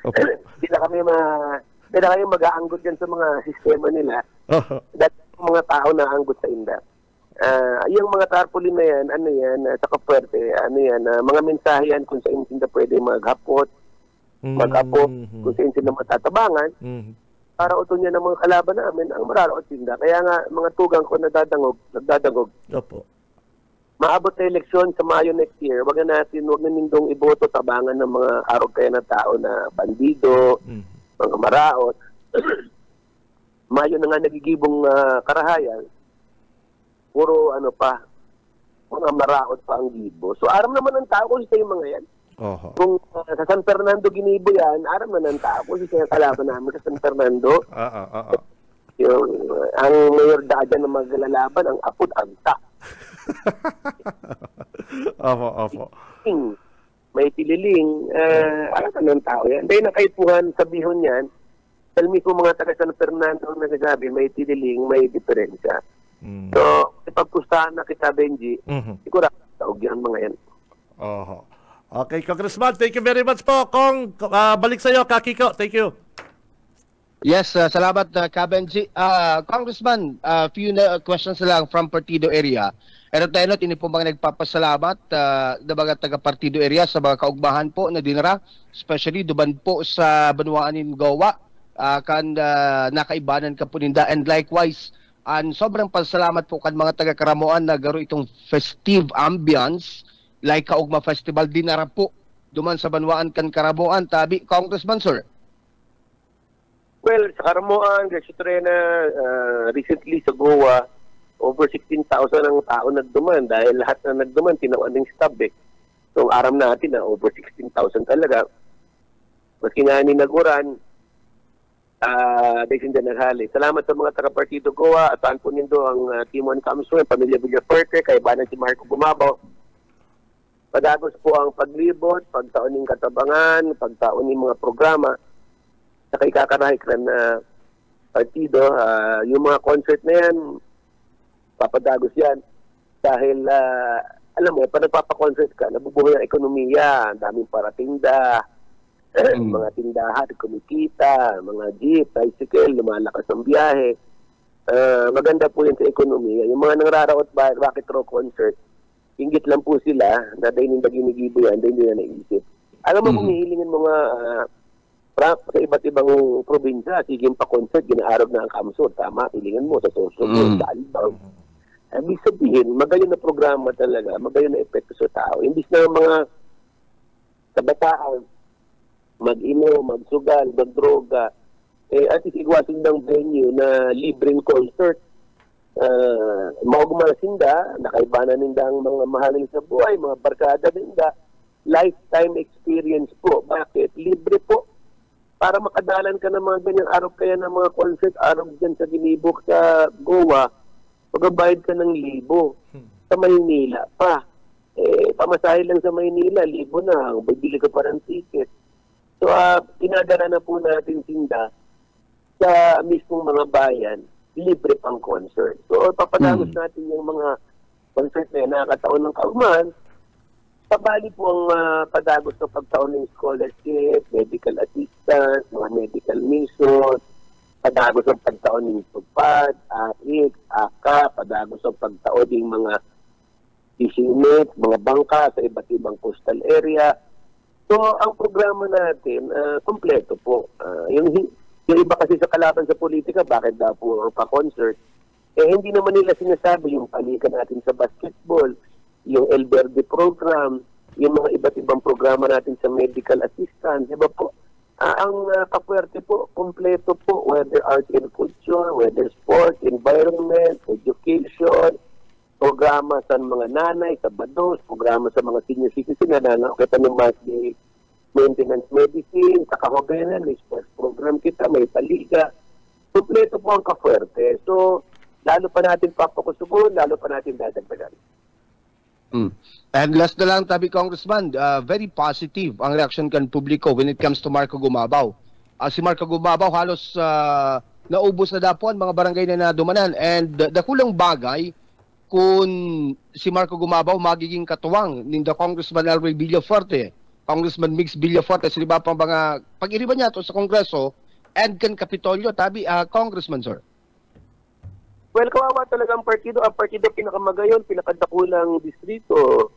[SPEAKER 6] Hindi na kami mag-aanggot yan sa mga sistema nila. Dahil mga tao na anggot sa inda. Yung mga tarpaulin na yan, ano yan, sa Capuerte, ano yan, mga mensahe yan kung saan sila pwede maghapot, mag-apot, kung saan sila matatabangan, para uton niya ng mga kalaban namin ang mararaot sinda. Kaya nga, mga tugang ko nagdadagog. Maabot na eleksyon sa Mayo next year, wag na nindong iboto tabangan ng mga arog kaya na tao na bandido, mga maraot. Mayo na nga nagigibong karahayan, puro ano pa, mga maraot pa ang gibo. So aram naman ng tao kung sa yung mga yan. Kung sa San Fernando ginibo yan, aram na ng tao kung sa kalaban namin sa San Fernando. Yung, ang mayor daan na maglalaban, ang apod, anta. May tililing, alam ka ng tao yan. Dahil nakaipuhan sa bihon yan, talmi ko mga taga San Fernando ang nagsasabi, may tililing, may diferensya. So, ipagpustahan na kita, Benji, siguro taog yan mga yan.
[SPEAKER 3] Okay, Congressman, thank you very much po. Kong, balik sa iyo, Kakiko. Thank you.
[SPEAKER 7] Yes, salamat Ka-Benji. Congressman, few questions lang from Partido area. Pero tayo ini po mga nagpapasalamat na mga taga-Partido area sa mga kaugmahan po na dinara, especially duban po sa Banwaan in Goa. nakaibanan ka po ninda. And likewise, sobrang pasalamat po kan mga taga-Karamoan na garo itong festive ambience like Kaugma Festival dinara po duman sa Banwaan kan Karamoan. Tabi, Congressman, sir.
[SPEAKER 6] Well, sa Karamoan, recently sa Goa, over 16,000 ang tao nagduman dahil lahat na nagduman, tinawag ng stab eh. So, aram natin na over 16,000 talaga. Maski nga ni Naguran, dahil hindi naghali. Salamat sa mga taga-Partido Goa. Asahan po nindo ang Timon Kamso, ang Pamilya Villafuerte, kaibanan si Marco Gumabaw. Padagos po ang paglibot, pagtaon ng katabangan, pagtaon ng mga programa sa ikakarahay na partido. Yung mga concert na yan, papadagos yan. Dahil, alam mo, pag nagpapakoncert ka, nabubuhay ang ekonomiya, ang daming paratinda, mga tindahan, kumikita, mga jeep, bicycle, lumalakas ang biyahe. Maganda po yan sa ekonomiya. Yung mga nangraraot ba, Rocket Rock concert, ingit lang po sila na dahil hindi ginigibo yan, dahil hindi na naisip. Alam mo, kung hihilingin mga sa iba't ibang probinsya, siging pa-concert, ginaarap na ang Kamsur. Tama, hilingan mo sa social media, sa album. Ibig sabihin, magayon na programa talaga, magayon na epekto sa tao. Imbis na mga kabataan, mag-ino, magsugal, magdroga, at isigwasin ng venue na libreng concert. Maugmasinda, nakaibanan ninda ang mga mahalin sa buhay, mga barkada ninda, lifetime experience po. Bakit? Libre po. Para makadalan ka ng mga ganyang araw kaya ng mga concert, araw dyan sa Ginibok sa Goa, magabayad ka ng 1,000. Sa Maynila pa. Pamasahe lang sa Maynila, 1,000 na. Bibili ka pa ng ticket. So, pinadala na po natin tinda sa mismong mga bayan, libre pang concert. So, papadagos natin yung mga concert na nakakataon ng kaugman. Pabali po ang padagos ng pagtaon ng scholarship, medical assistance, mga medical mission, padagos ng pagtaon ng pagpad, AIC, AKA, padagos ng pagtaon ng mga fishing nets, mga bangka sa iba't ibang coastal area. So, ang programa natin, kompleto po. Yung iba kasi sa kalaban sa politika, bakit daw po pa-concert? Hindi naman nila sinasabi yung palikan natin sa basketball, yung El Verde program, yung mga iba't ibang programa natin sa medical assistance. Diba po? Ang kapuwerte po, kompleto po, whether arts and culture, whether sports, environment, education, programa sa mga nanay, sa bados, programa sa mga senior citizen na nakakita ng monthly maintenance medicine, sa kahoganan, may sports program kita, may paliga. Kompleto po ang kapuwerte. So, lalo pa natin papakusugon, lalo pa natin dadagdagan.
[SPEAKER 7] And last na lang, Tabi, Congressman, very positive ang reaction kan publiko when it comes to Marco Gumabaw. Si Marco Gumabaw halos naubos na dapon mga barangay na nadumanan, and dakulang bagay kung si Marco Gumabaw magiging katuwang ni the Congressman Elroy Villafuerte, Congressman Mix Villafuerte, sa iba pang mga pag-iriban niya to sa Kongreso and kan Kapitolyo. Tabi, Congressman, sir.
[SPEAKER 6] Well, kawawa talaga ang partido. Ang partido pinakamagayon, pinakadakulang distrito.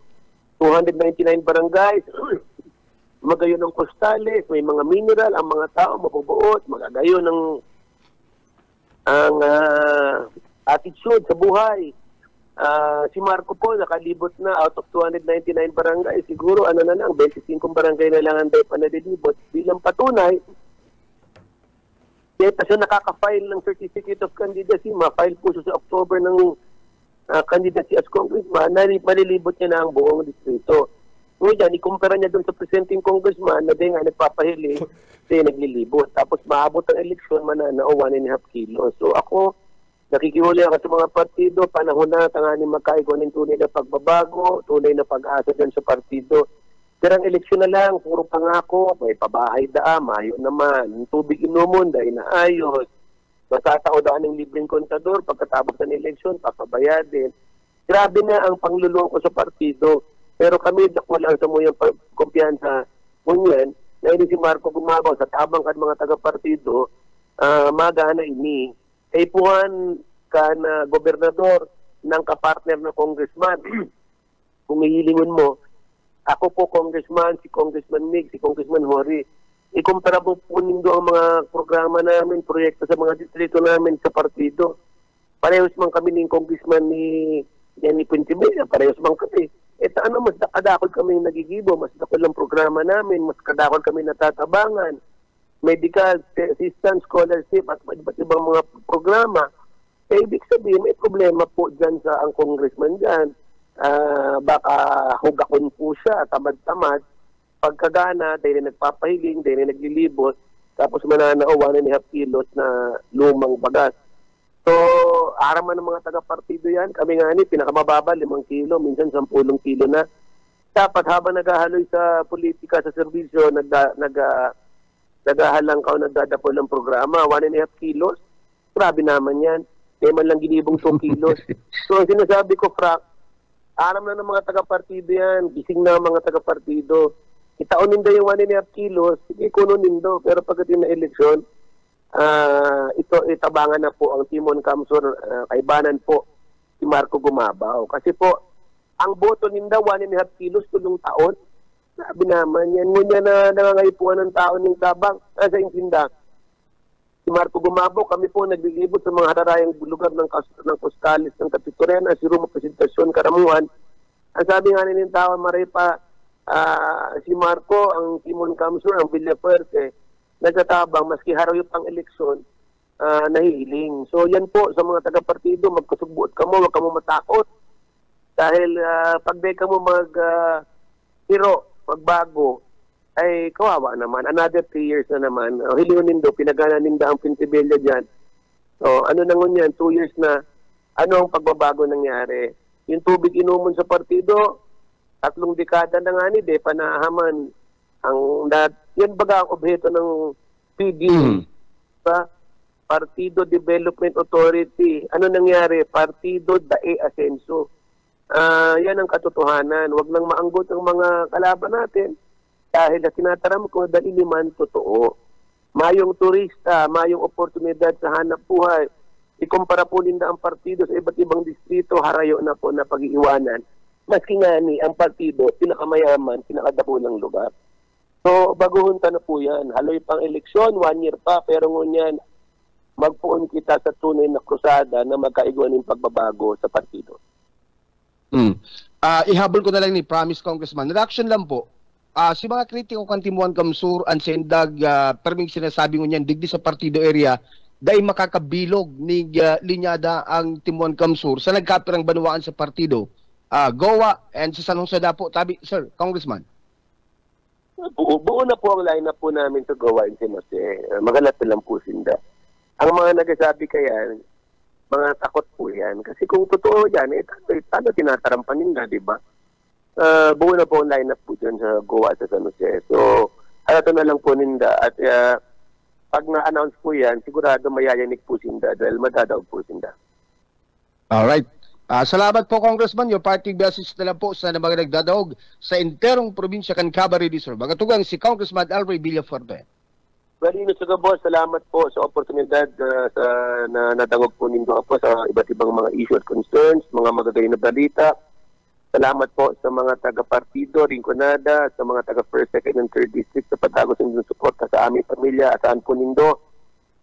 [SPEAKER 6] 299 barangays. Magayon ng kostales, may mga mineral, ang mga tao mabubuot, magagayon ng ang attitude sa buhay. Si Marco po, nakalibot na out of 299 barangays. Siguro, ano na lang, 25 barangay na lang ang day pa nalilibot. Bilang patunay, kaya siya nakaka-file ng Certificate of Candidacy, ma-file po siya sa October ng candidacy as congressman, malilibot niya na ang buong distrito. Ngayon, ikumpara niya doon sa presenting congressman na din nga nagpapahili, siya naglilibot. Tapos maabot ang eleksyon, manana o 1.5 kilo. So ako, nakikihuli ako sa mga partido, panahon na tanganin magkaigo ng tunay na pagbabago, tunay na pag-asa dyan sa partido. Pero ang eleksyon na lang, puro pangako, may pabahay mayo naman, tubig inumon, dahil naayos, matatao-daan ng libreng kontador, pagkatapos ng eleksyon, papabayadin. Grabe na ang pangluloko sa partido. Pero kami, wala sa mo yung kumpiyansa ngunyan, na ini si Marco Gumabaw sa tabang kan mga taga-partido, magana ini, puhan ka na gobernador ng kapartner na congressman. Kung hihilingon mo, ako po congressman, si Congressman Mig, si Congressman Hori, ikumpara po nindo ang mga programa namin, proyekto sa mga distrito namin sa partido. Parehos man kami ni Congressman ni Jenny Quintimilla, parehos man kami. Ano, mas kadakol kami nagigibo, mas dakol ang programa namin, mas kadakol kami natatabangan, medical assistance, scholarship, at iba't ibang mga programa. Ibig sabihin, may problema po dyan sa ang congressman dyan. Baka hugakon po siya, tamad-tamad, pagkagana, dahil nagpapahiling, dahil naglilibot, tapos mananao 1.5 kilos na lumang bagas. So, araman ng mga taga-partido yan. Kami nga pinakamababa, 5 kilo, minsan 10 kilo na. Dapat habang naghahaloy sa politika, sa serbisyo, naghahalang ka o nagdadapol ng programa, 1.5 kilos. Grabe naman yan. Kaya man lang ginibong 2 kilos. So, ang sinasabi ko, Frank, aram na ng mga taga-partido yan. Gising na ang mga taga-partido. Itaunin daw yung 1.5 kilos, sige, kununin daw. Pero pagdating na eleksyon, ito itabangan na po ang Timon Kamsur, kaibanan po si Marco Gumabaw. Kasi po, ang boto ninda 1.5 kilos tulong taon. Sabi naman, yan ngunya na nangangaipuan ng tao ng tabang sa insinda. Si Marco Gumabaw, kami po naglilibot sa mga hararayang lugar ng Costalis, ng Capitorena, si Ruma Presentasyon, Karamuan. Ang sabi nga ng tao, Marepa, si Marco, ang Timon Kamsur, ang Villafuerte, nagtatabang, maski harayop ang eleksyon, nahihiling. So yan po, sa mga taga-partido, magkasugbuot ka mo, huwag ka mo matakot. Dahil pag di ka mo magbago, ay kawawa naman. Another 3 years na naman. Hilingon nindo, pinagana ninda ang Quintimilla dyan. So ano na ngun yan, 2 years na, ano ang pagbabago nangyari? Yung tubig inumon sa partido, 3 dekada na nga panahaman. Yan baga ang objeto ng PDA, Partido Development Authority. Ano nangyari? Partido Dae Asenso. Yan ang katotohanan. Huwag nang maanggot ang mga kalaban natin dahil na tinataram ko dahil liman totoo. Mayong turista, mayong oportunidad sa hanap buhay. Ikumpara po ninda ang partido sa iba't ibang distrito, harayo na po na pag-iiwanan. Maski nga ang partido, pinakamayaman, pinakadapulang lugar. So, baguhunta na po yan. Haloy pang eleksyon, 1 year pa, pero ngunyan, magpuon kita sa tunay na krusada na magkaiguan ng pagbabago sa partido.
[SPEAKER 7] Ihabol ko na lang ni Promise Congressman. Reaction lang po. Si mga kritiko kan Timuan Kamsur, Ansendag, perming sinasabi ngunyan, digdi sa partido area, dahil makakabilog ni linyada ang Timuan Kamsur sa nagkapirang banwaan sa partido. Goa and sa San Jose Dapo. Tabi, Sir, Congressman.
[SPEAKER 6] Buo na po ang line-up po namin sa Goa and San Jose. Magalat na lang po sinda. Ang mga nagsasabi kaya, mga takot po yan. Kasi kung totoo yan, paano tinatarampan nila, di ba? Buo na po ang line-up po dyan sa Goa at sa San Jose. So, halato na lang po ninda. At pag na-announce po yan, sigurado mayayanig po sinda dahil madadaog po sinda.
[SPEAKER 7] Alright. Salamat po, Congressman. Your party message na lang po sa mga nagdadaog sa interong probinsya kan Cabarete del Sur. Magatugang si Congressman Elray Villafuerte.
[SPEAKER 6] Marino Sagabo, salamat po sa oportunidad na nadangog po ninyo po sa iba't ibang mga issue at concerns, mga magagay na balita. Salamat po sa mga taga-partido, Rinconada, sa mga taga-1st, 2nd, and 3rd District sa patagos ng suporta sa aming pamilya at saan po nindo.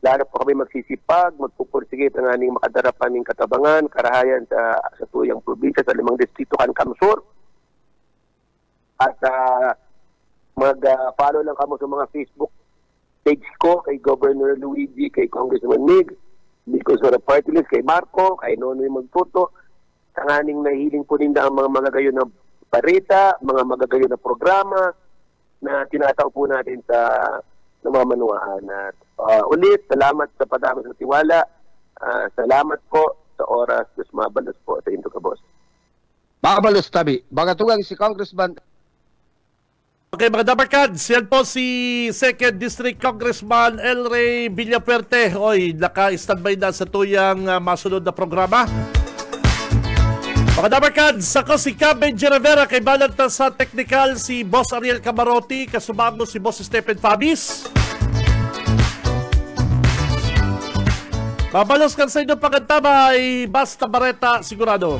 [SPEAKER 6] Lalo po kami magsisipag, magpupursige ang aming makadarapan ng katabangan, karahayan sa tuyang probinsya, sa 5 distrito kan Kamsur. At mag-follow lang kamo sa mga Facebook page ko, kay Governor Luigi, kay Congressman Mig, because of the party list, kay Marco, kay Nonoy Magtuto. Tanganing nahiling po ninda ang mga magagayon na barita, mga magagayon na programa na tinataw po natin sa namamanuaan. At ulit, salamat sa padami ng tiwala. Salamat po sa oras. Mas mabalos po sa Indo Kabos.
[SPEAKER 7] Mabalos tabi. Bagatugang si Congressman.
[SPEAKER 3] Okay, mga Dabarkads, yan po si 2nd District Congressman Elray Villafuerte. Oy, naka-standby na sa tuyang masunod na programa. Mga Dabarkads, ako si Benji Rivera, kay balanta sa technical si Boss Ariel Camarotti, kasumamo si Boss Stephen Fabis. Mabalos kan sa inyo pagkantama ay Basta Bareta sigurado.